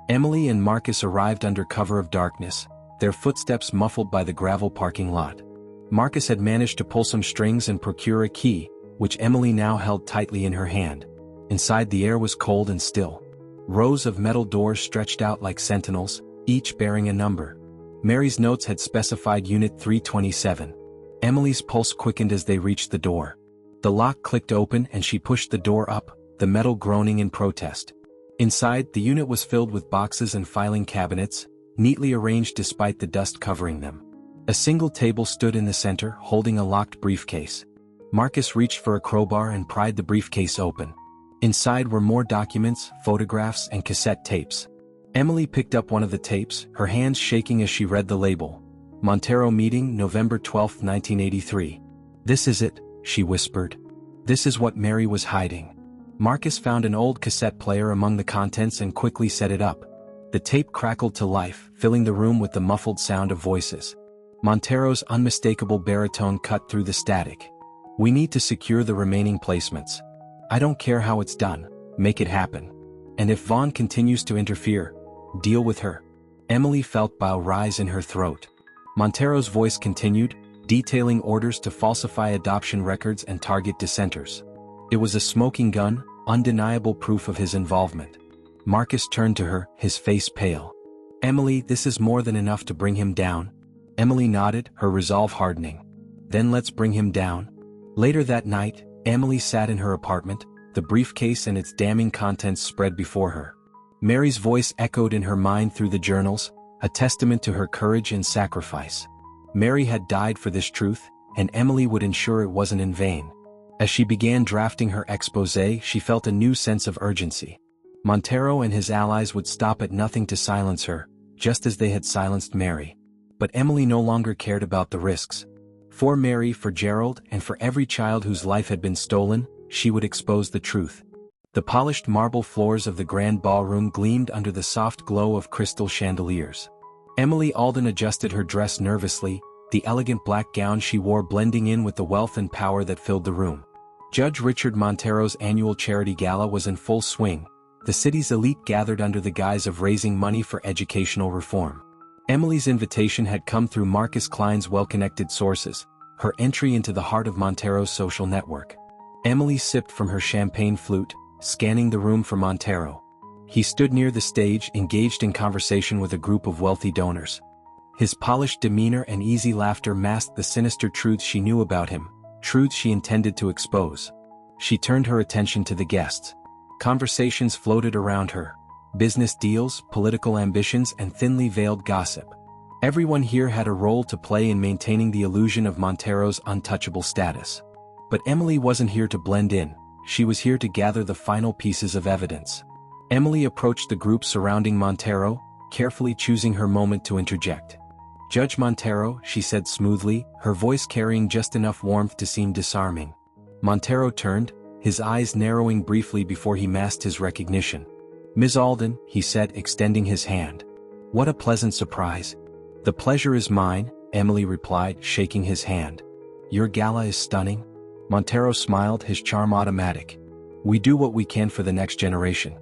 Emily and Marcus arrived under cover of darkness, their footsteps muffled by the gravel parking lot. Marcus had managed to pull some strings and procure a key, which Emily now held tightly in her hand. Inside, the air was cold and still. Rows of metal doors stretched out like sentinels, each bearing a number. Mary's notes had specified Unit 327. Emily's pulse quickened as they reached the door. The lock clicked open and she pushed the door up, the metal groaning in protest. Inside, the unit was filled with boxes and filing cabinets, neatly arranged despite the dust covering them. A single table stood in the center, holding a locked briefcase. Marcus reached for a crowbar and pried the briefcase open. Inside were more documents, photographs, and cassette tapes. Emily picked up one of the tapes, her hands shaking as she read the label. "Montero meeting, November 12, 1983. "This is it," she whispered. "This is what Mary was hiding." Marcus found an old cassette player among the contents and quickly set it up. The tape crackled to life, filling the room with the muffled sound of voices. Montero's unmistakable baritone cut through the static. "We need to secure the remaining placements. I don't care how it's done, make it happen. And if Vaughn continues to interfere, deal with her." Emily felt bile rise in her throat. Montero's voice continued, detailing orders to falsify adoption records and target dissenters. It was a smoking gun, undeniable proof of his involvement. Marcus turned to her, his face pale. "Emily, this is more than enough to bring him down." Emily nodded, her resolve hardening. "Then let's bring him down." Later that night, Emily sat in her apartment, the briefcase and its damning contents spread before her. Mary's voice echoed in her mind through the journals, a testament to her courage and sacrifice. Mary had died for this truth, and Emily would ensure it wasn't in vain. As she began drafting her exposé, she felt a new sense of urgency. Montero and his allies would stop at nothing to silence her, just as they had silenced Mary. But Emily no longer cared about the risks. For Mary, for Gerald, and for every child whose life had been stolen, she would expose the truth. The polished marble floors of the grand ballroom gleamed under the soft glow of crystal chandeliers. Emily Alden adjusted her dress nervously, the elegant black gown she wore blending in with the wealth and power that filled the room. Judge Richard Montero's annual charity gala was in full swing. The city's elite gathered under the guise of raising money for educational reform. Emily's invitation had come through Marcus Klein's well-connected sources, her entry into the heart of Montero's social network. Emily sipped from her champagne flute, scanning the room for Montero. He stood near the stage, engaged in conversation with a group of wealthy donors. His polished demeanor and easy laughter masked the sinister truths she knew about him, truths she intended to expose. She turned her attention to the guests. Conversations floated around her. Business deals, political ambitions, and thinly veiled gossip. Everyone here had a role to play in maintaining the illusion of Montero's untouchable status. But Emily wasn't here to blend in, she was here to gather the final pieces of evidence. Emily approached the group surrounding Montero, carefully choosing her moment to interject. "Judge Montero," she said smoothly, her voice carrying just enough warmth to seem disarming. Montero turned, his eyes narrowing briefly before he masked his recognition. "Ms. Alden," he said, extending his hand. "What a pleasant surprise." "The pleasure is mine," Emily replied, shaking his hand. "Your gala is stunning." Montero smiled, his charm automatic. "We do what we can for the next generation.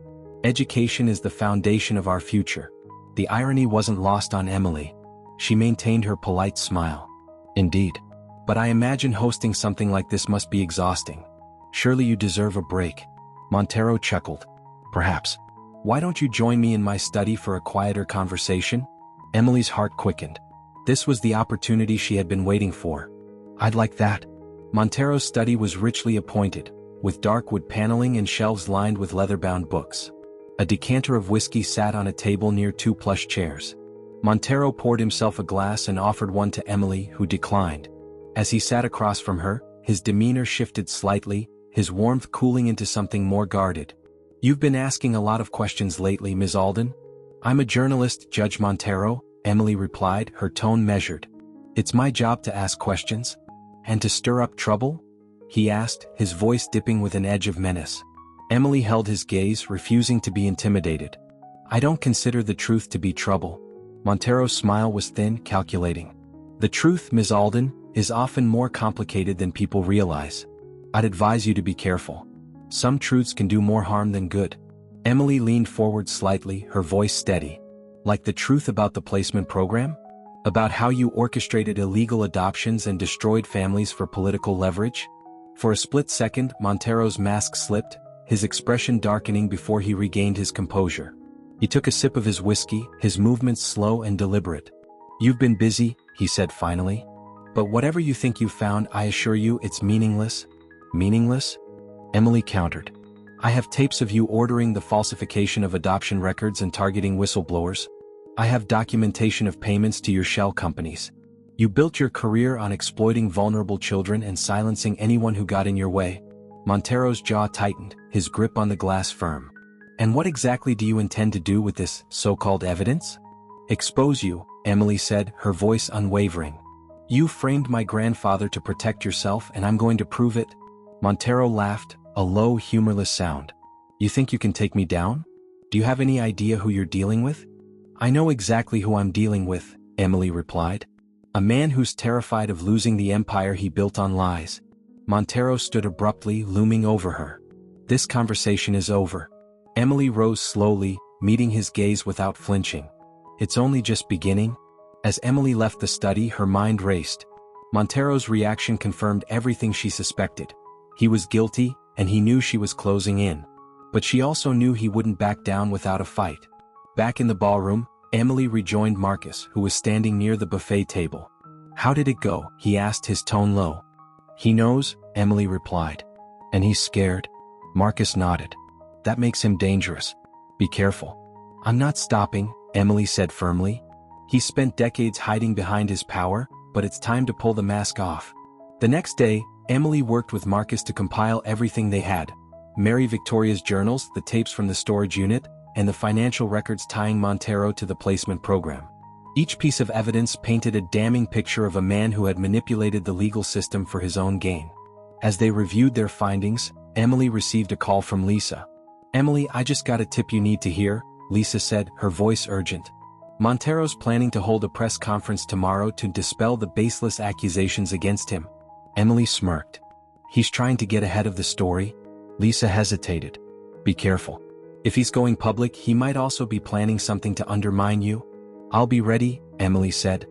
Education is the foundation of our future." The irony wasn't lost on Emily. She maintained her polite smile. "Indeed. But I imagine hosting something like this must be exhausting. Surely you deserve a break." Montero chuckled. "Perhaps. Why don't you join me in my study for a quieter conversation?" Emily's heart quickened. This was the opportunity she had been waiting for. "I'd like that." Montero's study was richly appointed, with dark wood paneling and shelves lined with leather-bound books. A decanter of whiskey sat on a table near two plush chairs. Montero poured himself a glass and offered one to Emily, who declined. As he sat across from her, his demeanor shifted slightly, his warmth cooling into something more guarded. "You've been asking a lot of questions lately, Ms. Alden." "I'm a journalist, Judge Montero," Emily replied, her tone measured. "It's my job to ask questions." "And to stir up trouble?" he asked, his voice dipping with an edge of menace. Emily held his gaze, refusing to be intimidated. "I don't consider the truth to be trouble." Montero's smile was thin, calculating. "The truth, Ms. Alden, is often more complicated than people realize. I'd advise you to be careful. Some truths can do more harm than good." Emily leaned forward slightly, her voice steady. "Like the truth about the placement program? About how you orchestrated illegal adoptions and destroyed families for political leverage?" For a split second, Montero's mask slipped, his expression darkening before he regained his composure. He took a sip of his whiskey, his movements slow and deliberate. "You've been busy," he said finally. "But whatever you think you found, I assure you it's meaningless." "Meaningless?" Emily countered. "I have tapes of you ordering the falsification of adoption records and targeting whistleblowers. I have documentation of payments to your shell companies. You built your career on exploiting vulnerable children and silencing anyone who got in your way." Montero's jaw tightened, his grip on the glass firm. "And what exactly do you intend to do with this so-called evidence?" "Expose you," Emily said, her voice unwavering. "You framed my grandfather to protect yourself, and I'm going to prove it." Montero laughed, a low, humorless sound. "You think you can take me down? Do you have any idea who you're dealing with?" "I know exactly who I'm dealing with," Emily replied. "A man who's terrified of losing the empire he built on lies." Montero stood abruptly, looming over her. "This conversation is over." Emily rose slowly, meeting his gaze without flinching. "It's only just beginning." As Emily left the study, her mind raced. Montero's reaction confirmed everything she suspected. He was guilty, and he knew she was closing in. But she also knew he wouldn't back down without a fight. Back in the ballroom, Emily rejoined Marcus, who was standing near the buffet table. "How did it go?" he asked, his tone low. "He knows," Emily replied. "And he's scared?" Marcus nodded. "That makes him dangerous. Be careful." "I'm not stopping," Emily said firmly. "He spent decades hiding behind his power, but it's time to pull the mask off." The next day, Emily worked with Marcus to compile everything they had: Mary Victoria's journals, the tapes from the storage unit, and the financial records tying Montero to the placement program. Each piece of evidence painted a damning picture of a man who had manipulated the legal system for his own gain. As they reviewed their findings, Emily received a call from Lisa. "Emily, I just got a tip you need to hear," Lisa said, her voice urgent. "Montero's planning to hold a press conference tomorrow to dispel the baseless accusations against him." Emily smirked. "He's trying to get ahead of the story?" Lisa hesitated. "Be careful. If he's going public, he might also be planning something to undermine you." "I'll be ready," Emily said.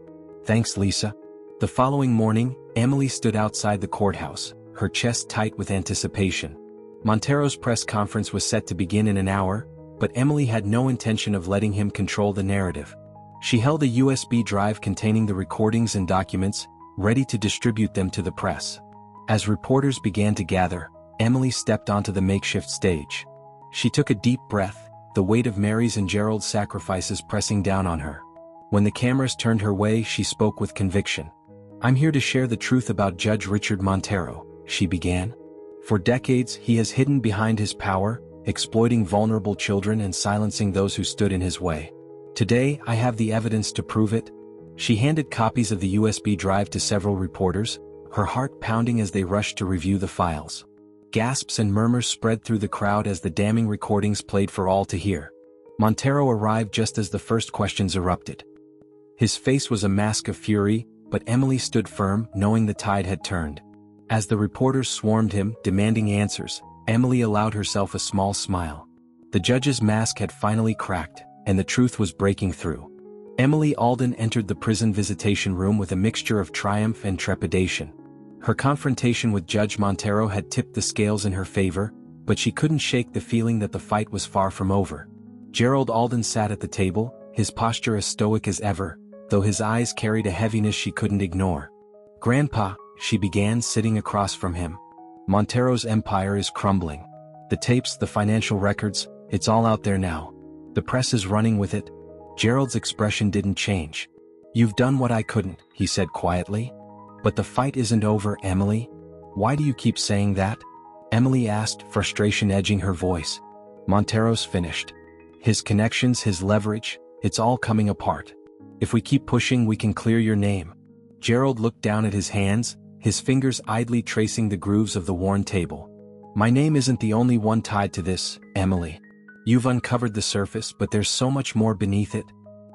"Thanks, Lisa." The following morning, Emily stood outside the courthouse, her chest tight with anticipation. Montero's press conference was set to begin in an hour, but Emily had no intention of letting him control the narrative. She held a USB drive containing the recordings and documents, ready to distribute them to the press. As reporters began to gather, Emily stepped onto the makeshift stage. She took a deep breath, the weight of Mary's and Gerald's sacrifices pressing down on her. When the cameras turned her way, she spoke with conviction. "I'm here to share the truth about Judge Richard Montero," she began. "For decades, he has hidden behind his power, exploiting vulnerable children and silencing those who stood in his way. Today, I have the evidence to prove it." She handed copies of the USB drive to several reporters, her heart pounding as they rushed to review the files. Gasps and murmurs spread through the crowd as the damning recordings played for all to hear. Montero arrived just as the first questions erupted. His face was a mask of fury, but Emily stood firm, knowing the tide had turned. As the reporters swarmed him, demanding answers, Emily allowed herself a small smile. The judge's mask had finally cracked, and the truth was breaking through. Emily Alden entered the prison visitation room with a mixture of triumph and trepidation. Her confrontation with Judge Montero had tipped the scales in her favor, but she couldn't shake the feeling that the fight was far from over. Gerald Alden sat at the table, his posture as stoic as ever, though his eyes carried a heaviness she couldn't ignore. "Grandpa," she began, sitting across from him. "Montero's empire is crumbling. The tapes, the financial records, it's all out there now. The press is running with it." Gerald's expression didn't change. "You've done what I couldn't," he said quietly. "But the fight isn't over, Emily." "Why do you keep saying that?" Emily asked, frustration edging her voice. "Montero's finished. His connections, his leverage, it's all coming apart. If we keep pushing, we can clear your name." Gerald looked down at his hands, his fingers idly tracing the grooves of the worn table. "My name isn't the only one tied to this, Emily. You've uncovered the surface, but there's so much more beneath it."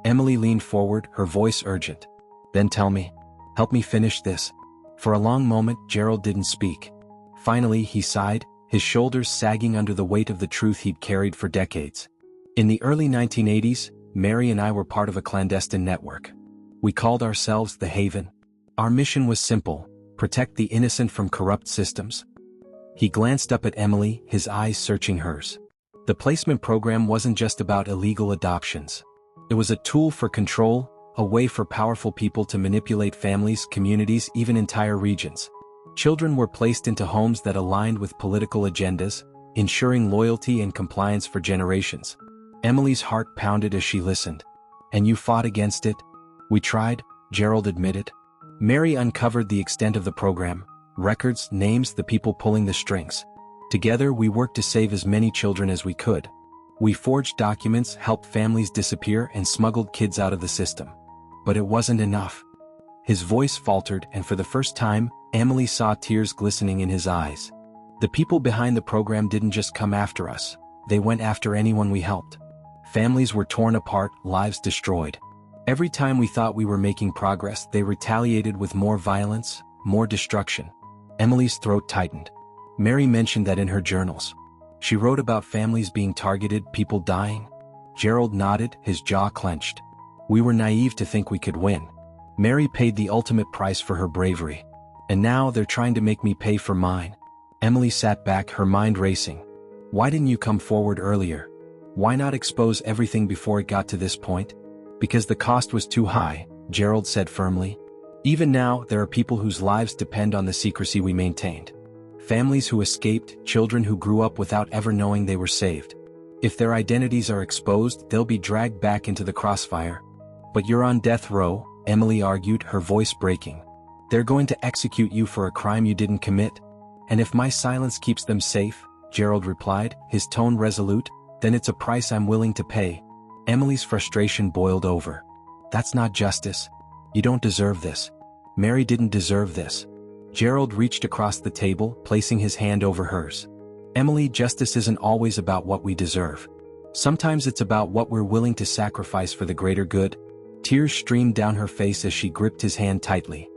Emily leaned forward, her voice urgent. "Then tell me. Help me finish this." For a long moment, Gerald didn't speak. Finally, he sighed, his shoulders sagging under the weight of the truth he'd carried for decades. "In the early 1980s, Mary and I were part of a clandestine network. We called ourselves The Haven. Our mission was simple: protect the innocent from corrupt systems." He glanced up at Emily, his eyes searching hers. The placement program wasn't just about illegal adoptions. It was a tool for control, a way for powerful people to manipulate families, communities, even entire regions. Children were placed into homes that aligned with political agendas, ensuring loyalty and compliance for generations. Emily's heart pounded as she listened. "And you fought against it?" "We tried," Gerald admitted. Mary uncovered the extent of the program: records, names, the people pulling the strings. Together, we worked to save as many children as we could. We forged documents, helped families disappear, and smuggled kids out of the system. But it wasn't enough. His voice faltered, and for the first time, Emily saw tears glistening in his eyes. "The people behind the program didn't just come after us. They went after anyone we helped. Families were torn apart, lives destroyed. Every time we thought we were making progress, they retaliated with more violence, more destruction." Emily's throat tightened. Mary mentioned that in her journals. She wrote about families being targeted, people dying. Gerald nodded, his jaw clenched. "We were naive to think we could win. Mary paid the ultimate price for her bravery. And now they're trying to make me pay for mine." Emily sat back, her mind racing. "Why didn't you come forward earlier? Why not expose everything before it got to this point?" "Because the cost was too high," Gerald said firmly. "Even now, there are people whose lives depend on the secrecy we maintained. Families who escaped, children who grew up without ever knowing they were saved. If their identities are exposed, they'll be dragged back into the crossfire." "But you're on death row," Emily argued, her voice breaking. They're going to execute you for a crime you didn't commit. And if my silence keeps them safe, Gerald replied, his tone resolute, then it's a price I'm willing to pay. Emily's frustration boiled over. That's not justice. You don't deserve this. Mary didn't deserve this. Gerald reached across the table, placing his hand over hers. Emily, justice isn't always about what we deserve. Sometimes it's about what we're willing to sacrifice for the greater good. Tears streamed down her face as she gripped his hand tightly.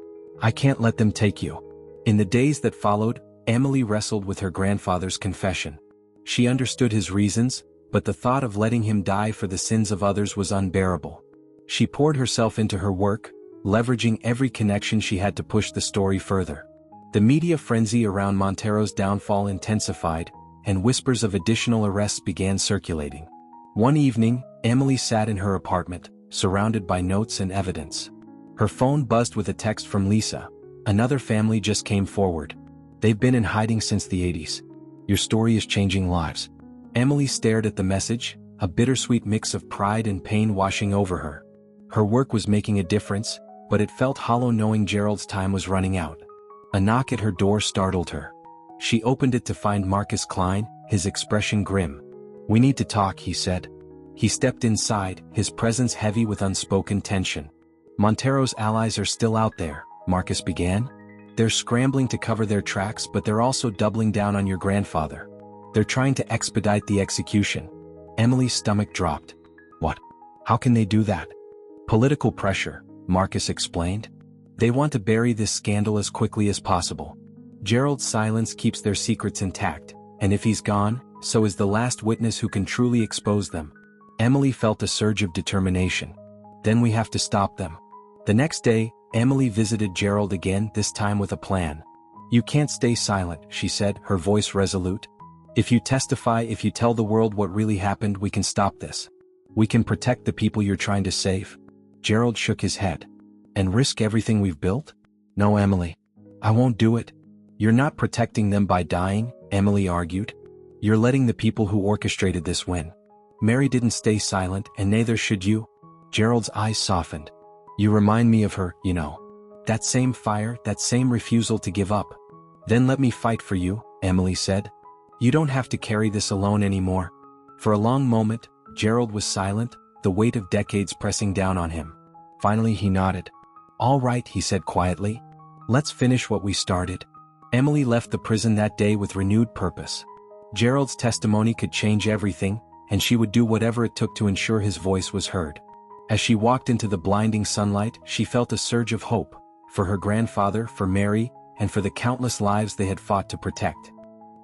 I can't let them take you. In the days that followed, Emily wrestled with her grandfather's confession. She understood his reasons, but the thought of letting him die for the sins of others was unbearable. She poured herself into her work, leveraging every connection she had to push the story further. The media frenzy around Montero's downfall intensified, and whispers of additional arrests began circulating. One evening, Emily sat in her apartment, surrounded by notes and evidence. Her phone buzzed with a text from Lisa. Another family just came forward. They've been in hiding since the 80s. Your story is changing lives. Emily stared at the message, a bittersweet mix of pride and pain washing over her. Her work was making a difference, but it felt hollow knowing Gerald's time was running out. A knock at her door startled her. She opened it to find Marcus Klein, his expression grim. We need to talk, he said. He stepped inside, his presence heavy with unspoken tension. Montero's allies are still out there, Marcus began. They're scrambling to cover their tracks, but they're also doubling down on your grandfather. They're trying to expedite the execution. Emily's stomach dropped. What? How can they do that? Political pressure, Marcus explained. They want to bury this scandal as quickly as possible. Gerald's silence keeps their secrets intact, and if he's gone, so is the last witness who can truly expose them. Emily felt a surge of determination. Then we have to stop them. The next day, Emily visited Gerald again, this time with a plan. You can't stay silent, she said, her voice resolute. If you testify, if you tell the world what really happened, we can stop this. We can protect the people you're trying to save. Gerald shook his head. And risk everything we've built? No, Emily. I won't do it. You're not protecting them by dying, Emily argued. You're letting the people who orchestrated this win. Mary didn't stay silent, and neither should you. Gerald's eyes softened. You remind me of her, you know. That same fire, that same refusal to give up. Then let me fight for you, Emily said. You don't have to carry this alone anymore. For a long moment, Gerald was silent, the weight of decades pressing down on him. Finally he nodded. All right, he said quietly. Let's finish what we started. Emily left the prison that day with renewed purpose. Gerald's testimony could change everything, and she would do whatever it took to ensure his voice was heard. As she walked into the blinding sunlight, she felt a surge of hope, for her grandfather, for Mary, and for the countless lives they had fought to protect.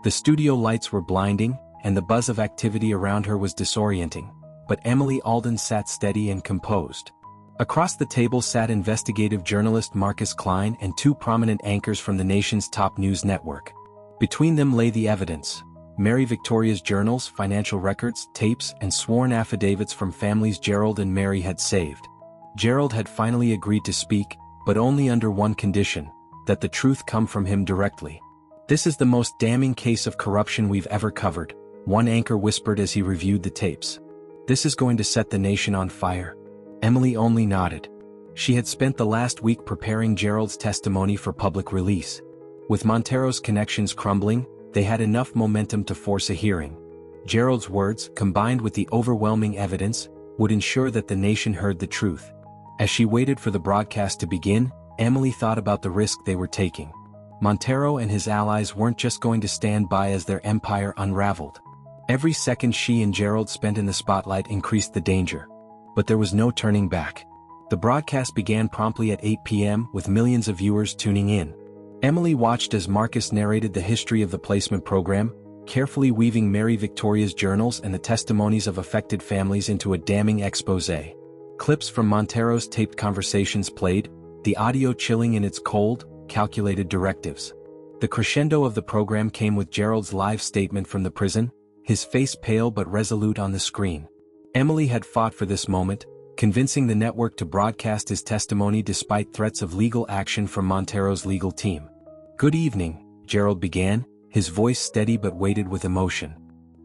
The studio lights were blinding, and the buzz of activity around her was disorienting, but Emily Alden sat steady and composed. Across the table sat investigative journalist Marcus Klein and two prominent anchors from the nation's top news network. Between them lay the evidence. Mary Victoria's journals, financial records, tapes, and sworn affidavits from families Gerald and Mary had saved. Gerald had finally agreed to speak, but only under one condition, that the truth come from him directly. This is the most damning case of corruption we've ever covered, one anchor whispered as he reviewed the tapes. This is going to set the nation on fire. Emily only nodded. She had spent the last week preparing Gerald's testimony for public release. With Montero's connections crumbling, they had enough momentum to force a hearing. Gerald's words, combined with the overwhelming evidence, would ensure that the nation heard the truth. As she waited for the broadcast to begin, Emily thought about the risk they were taking. Montero and his allies weren't just going to stand by as their empire unraveled. Every second she and Gerald spent in the spotlight increased the danger. But there was no turning back. The broadcast began promptly at 8 p.m. with millions of viewers tuning in. Emily watched as Marcus narrated the history of the placement program, carefully weaving Mary Victoria's journals and the testimonies of affected families into a damning exposé. Clips from Montero's taped conversations played, the audio chilling in its cold, calculated directives. The crescendo of the program came with Gerald's live statement from the prison, his face pale but resolute on the screen. Emily had fought for this moment, convincing the network to broadcast his testimony despite threats of legal action from Montero's legal team. Good evening, Gerald began, his voice steady but weighted with emotion.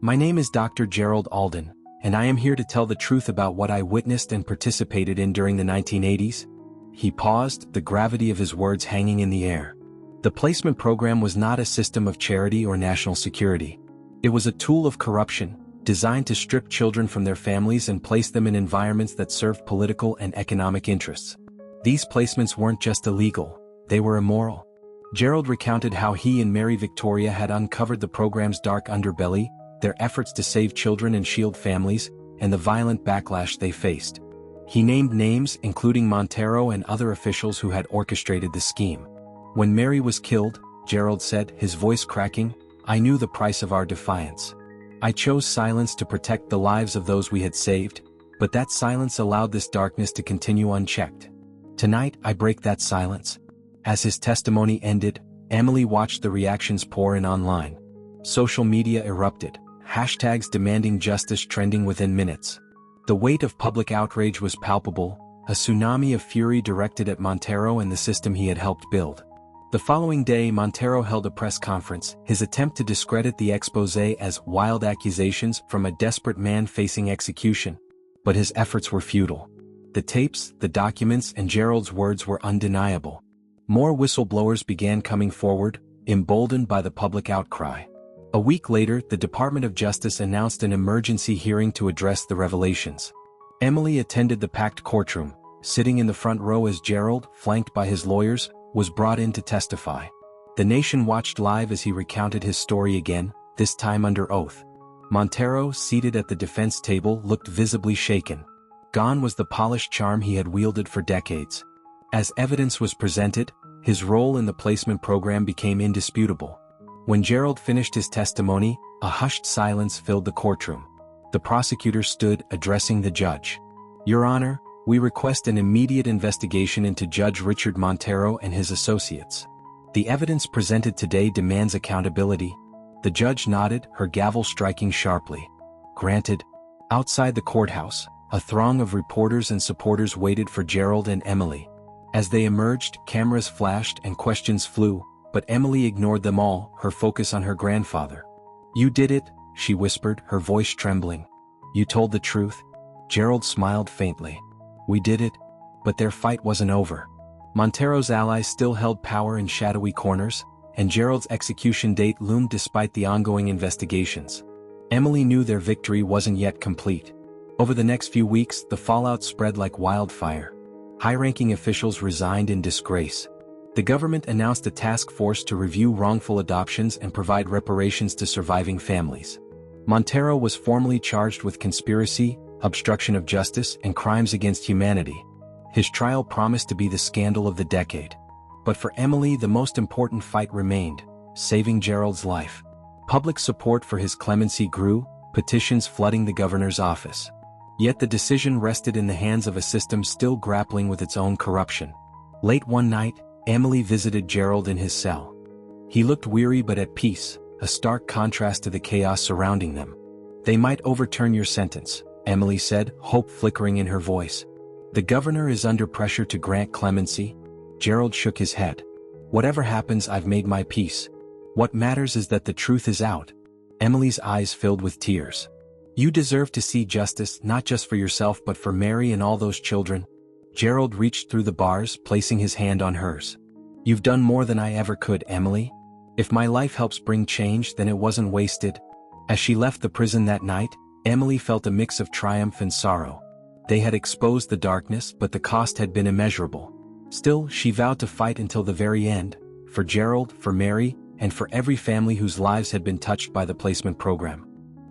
My name is Dr. Gerald Alden, and I am here to tell the truth about what I witnessed and participated in during the 1980s. He paused, the gravity of his words hanging in the air. The placement program was not a system of charity or national security. It was a tool of corruption, designed to strip children from their families and place them in environments that served political and economic interests. These placements weren't just illegal, they were immoral. Gerald recounted how he and Mary Victoria had uncovered the program's dark underbelly, their efforts to save children and shield families, and the violent backlash they faced. He named names, including Montero and other officials who had orchestrated the scheme. When Mary was killed, Gerald said, his voice cracking, "I knew the price of our defiance. I chose silence to protect the lives of those we had saved, but that silence allowed this darkness to continue unchecked. Tonight, I break that silence." As his testimony ended, Emily watched the reactions pour in online. Social media erupted, hashtags demanding justice trending within minutes. The weight of public outrage was palpable, a tsunami of fury directed at Montero and the system he had helped build. The following day, Montero held a press conference, his attempt to discredit the exposé as wild accusations from a desperate man facing execution. But his efforts were futile. The tapes, the documents, and Gerald's words were undeniable. More whistleblowers began coming forward, emboldened by the public outcry. A week later, the Department of Justice announced an emergency hearing to address the revelations. Emily attended the packed courtroom, sitting in the front row as Gerald, flanked by his lawyers, was brought in to testify. The nation watched live as he recounted his story again, this time under oath. Montero, seated at the defense table, looked visibly shaken. Gone was the polished charm he had wielded for decades. As evidence was presented, his role in the placement program became indisputable. When Gerald finished his testimony, a hushed silence filled the courtroom. The prosecutor stood, addressing the judge. "Your Honor, we request an immediate investigation into Judge Richard Montero and his associates. The evidence presented today demands accountability." The judge nodded, her gavel striking sharply. "Granted." Outside the courthouse, a throng of reporters and supporters waited for Gerald and Emily. As they emerged, cameras flashed and questions flew, but Emily ignored them all, her focus on her grandfather. "You did it," she whispered, her voice trembling. "You told the truth?" Gerald smiled faintly. "We did it." But their fight wasn't over. Montero's allies still held power in shadowy corners, and Gerald's execution date loomed despite the ongoing investigations. Emily knew their victory wasn't yet complete. Over the next few weeks, the fallout spread like wildfire. High-ranking officials resigned in disgrace. The government announced a task force to review wrongful adoptions and provide reparations to surviving families. Montero was formally charged with conspiracy, obstruction of justice, and crimes against humanity. His trial promised to be the scandal of the decade. But for Emily, the most important fight remained: saving Gerald's life. Public support for his clemency grew, petitions flooding the governor's office. Yet the decision rested in the hands of a system still grappling with its own corruption. Late one night, Emily visited Gerald in his cell. He looked weary but at peace, a stark contrast to the chaos surrounding them. "They might overturn your sentence," Emily said, hope flickering in her voice. "The governor is under pressure to grant clemency." Gerald shook his head. "Whatever happens, I've made my peace. What matters is that the truth is out." Emily's eyes filled with tears. "You deserve to see justice, not just for yourself but for Mary and all those children." Gerald reached through the bars, placing his hand on hers. "You've done more than I ever could, Emily. If my life helps bring change, then it wasn't wasted." As she left the prison that night, Emily felt a mix of triumph and sorrow. They had exposed the darkness, but the cost had been immeasurable. Still, she vowed to fight until the very end, for Gerald, for Mary, and for every family whose lives had been touched by the placement program.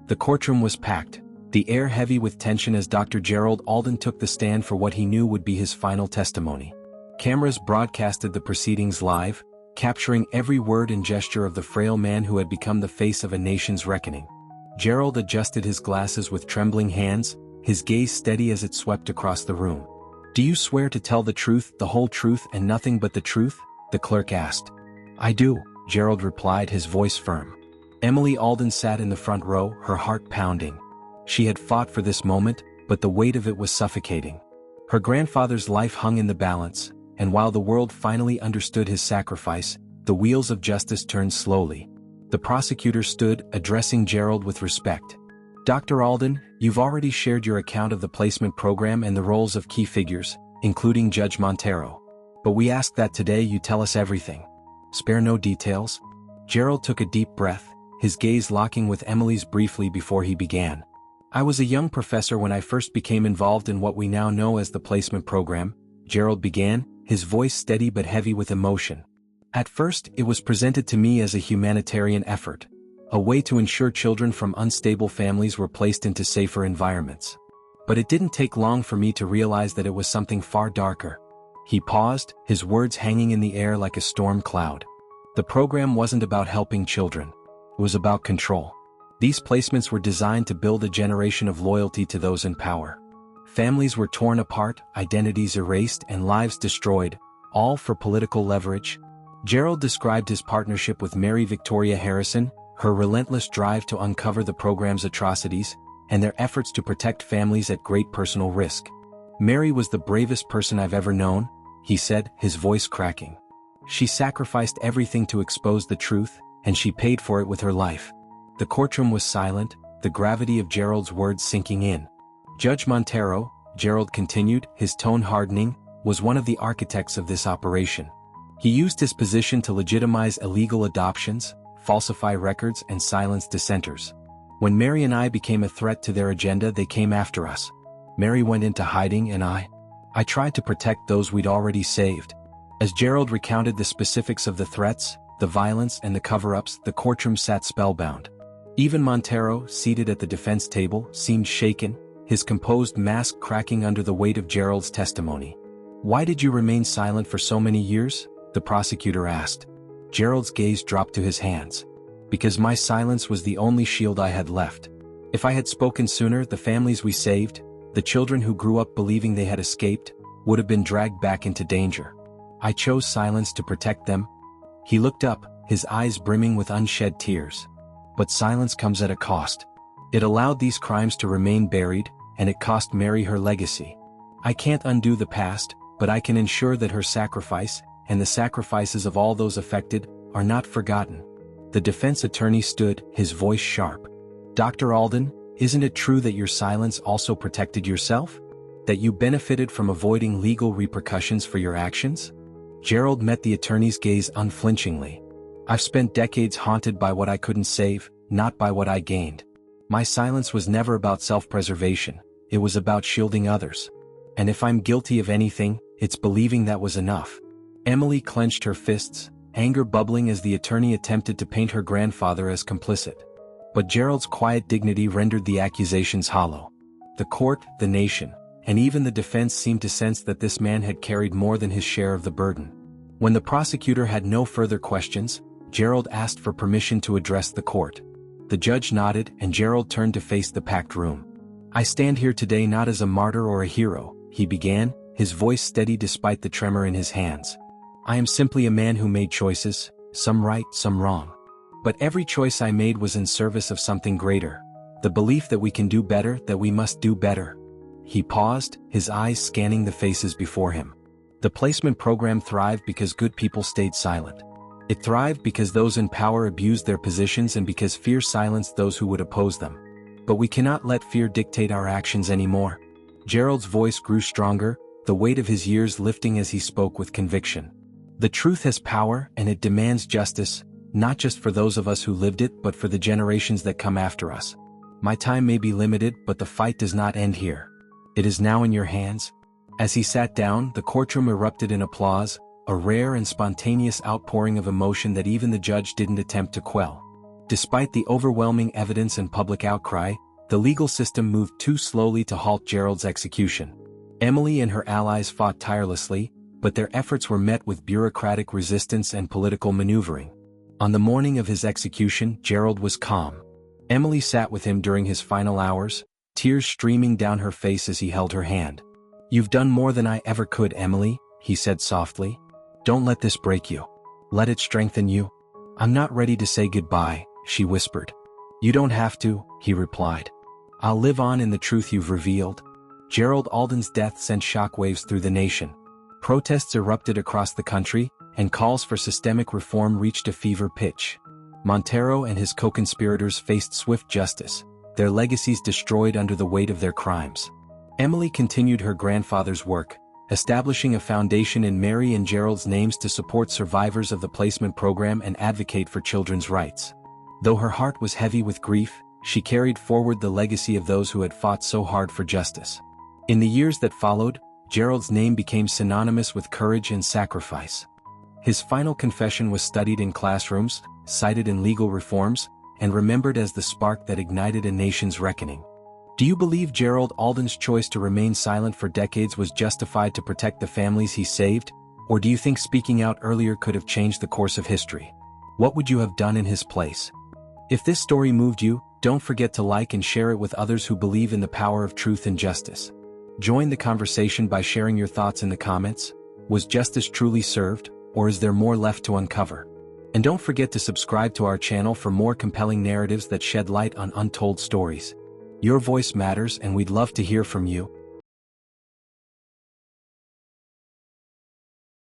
The courtroom was packed, the air heavy with tension as Dr. Gerald Alden took the stand for what he knew would be his final testimony. Cameras broadcasted the proceedings live, capturing every word and gesture of the frail man who had become the face of a nation's reckoning. Gerald adjusted his glasses with trembling hands, his gaze steady as it swept across the room. "Do you swear to tell the truth, the whole truth, and nothing but the truth?" the clerk asked. "I do," Gerald replied, his voice firm. Emily Alden sat in the front row, her heart pounding. She had fought for this moment, but the weight of it was suffocating. Her grandfather's life hung in the balance, and while the world finally understood his sacrifice, the wheels of justice turned slowly. The prosecutor stood, addressing Gerald with respect. "Dr. Alden, you've already shared your account of the placement program and the roles of key figures, including Judge Montero. But we ask that today you tell us everything. Spare no details. Gerald took a deep breath, his gaze locking with Emily's briefly before he began. I was a young professor when I first became involved in what we now know as the placement program, Gerald began, his voice steady but heavy with emotion. At first, it was presented to me as a humanitarian effort, a way to ensure children from unstable families were placed into safer environments. But it didn't take long for me to realize that it was something far darker. He paused, his words hanging in the air like a storm cloud. The program wasn't about helping children. It was about control. These placements were designed to build a generation of loyalty to those in power. Families were torn apart, identities erased, and lives destroyed, all for political leverage. Gerald described his partnership with Mary Victoria Harrison, her relentless drive to uncover the program's atrocities, and their efforts to protect families at great personal risk. Mary was the bravest person I've ever known, he said, his voice cracking. She sacrificed everything to expose the truth, and she paid for it with her life. The courtroom was silent, the gravity of Gerald's words sinking in. Judge Montero, Gerald continued, his tone hardening, was one of the architects of this operation. He used his position to legitimize illegal adoptions, falsify records, and silence dissenters. When Mary and I became a threat to their agenda, they came after us. Mary went into hiding and I tried to protect those we'd already saved. As Gerald recounted the specifics of the threats, the violence, and the cover-ups, the courtroom sat spellbound. Even Montero, seated at the defense table, seemed shaken, his composed mask cracking under the weight of Gerald's testimony. "Why did you remain silent for so many years?" the prosecutor asked. Gerald's gaze dropped to his hands. "Because my silence was the only shield I had left. If I had spoken sooner, the families we saved, the children who grew up believing they had escaped, would have been dragged back into danger. I chose silence to protect them." He looked up, his eyes brimming with unshed tears. But silence comes at a cost. It allowed these crimes to remain buried, and it cost Mary her legacy. I can't undo the past, but I can ensure that her sacrifice, and the sacrifices of all those affected, are not forgotten. The defense attorney stood, his voice sharp. "Dr. Alden, isn't it true that your silence also protected yourself? That you benefited from avoiding legal repercussions for your actions?" Gerald met the attorney's gaze unflinchingly. "I've spent decades haunted by what I couldn't save, not by what I gained. My silence was never about self-preservation, it was about shielding others. And if I'm guilty of anything, it's believing that was enough." Emily clenched her fists, anger bubbling as the attorney attempted to paint her grandfather as complicit. But Gerald's quiet dignity rendered the accusations hollow. The court, the nation, and even the defense seemed to sense that this man had carried more than his share of the burden. When the prosecutor had no further questions, Gerald asked for permission to address the court. The judge nodded, and Gerald turned to face the packed room. "I stand here today not as a martyr or a hero," he began, his voice steady despite the tremor in his hands. "I am simply a man who made choices, some right, some wrong. But every choice I made was in service of something greater. The belief that we can do better, that we must do better." He paused, his eyes scanning the faces before him. The placement program thrived because good people stayed silent. It thrived because those in power abused their positions and because fear silenced those who would oppose them. But we cannot let fear dictate our actions anymore. Gerald's voice grew stronger, the weight of his years lifting as he spoke with conviction. "The truth has power, and it demands justice, not just for those of us who lived it, but for the generations that come after us. My time may be limited, but the fight does not end here. It is now in your hands." As he sat down, the courtroom erupted in applause, a rare and spontaneous outpouring of emotion that even the judge didn't attempt to quell. Despite the overwhelming evidence and public outcry, the legal system moved too slowly to halt Gerald's execution. Emily and her allies fought tirelessly, but their efforts were met with bureaucratic resistance and political maneuvering. On the morning of his execution, Gerald was calm. Emily sat with him during his final hours, tears streaming down her face as he held her hand. "You've done more than I ever could, Emily," he said softly. "Don't let this break you. Let it strengthen you." "I'm not ready to say goodbye," she whispered. "You don't have to," he replied. "I'll live on in the truth you've revealed." Gerald Alden's death sent shockwaves through the nation. Protests erupted across the country, and calls for systemic reform reached a fever pitch. Montero and his co-conspirators faced swift justice, their legacies destroyed under the weight of their crimes. Emily continued her grandfather's work, establishing a foundation in Mary and Gerald's names to support survivors of the placement program and advocate for children's rights. Though her heart was heavy with grief, she carried forward the legacy of those who had fought so hard for justice. In the years that followed, Gerald's name became synonymous with courage and sacrifice. His final confession was studied in classrooms, cited in legal reforms, and remembered as the spark that ignited a nation's reckoning. Do you believe Gerald Alden's choice to remain silent for decades was justified to protect the families he saved, or do you think speaking out earlier could have changed the course of history? What would you have done in his place? If this story moved you, don't forget to like and share it with others who believe in the power of truth and justice. Join the conversation by sharing your thoughts in the comments. Was justice truly served, or is there more left to uncover? And don't forget to subscribe to our channel for more compelling narratives that shed light on untold stories. Your voice matters, and we'd love to hear from you.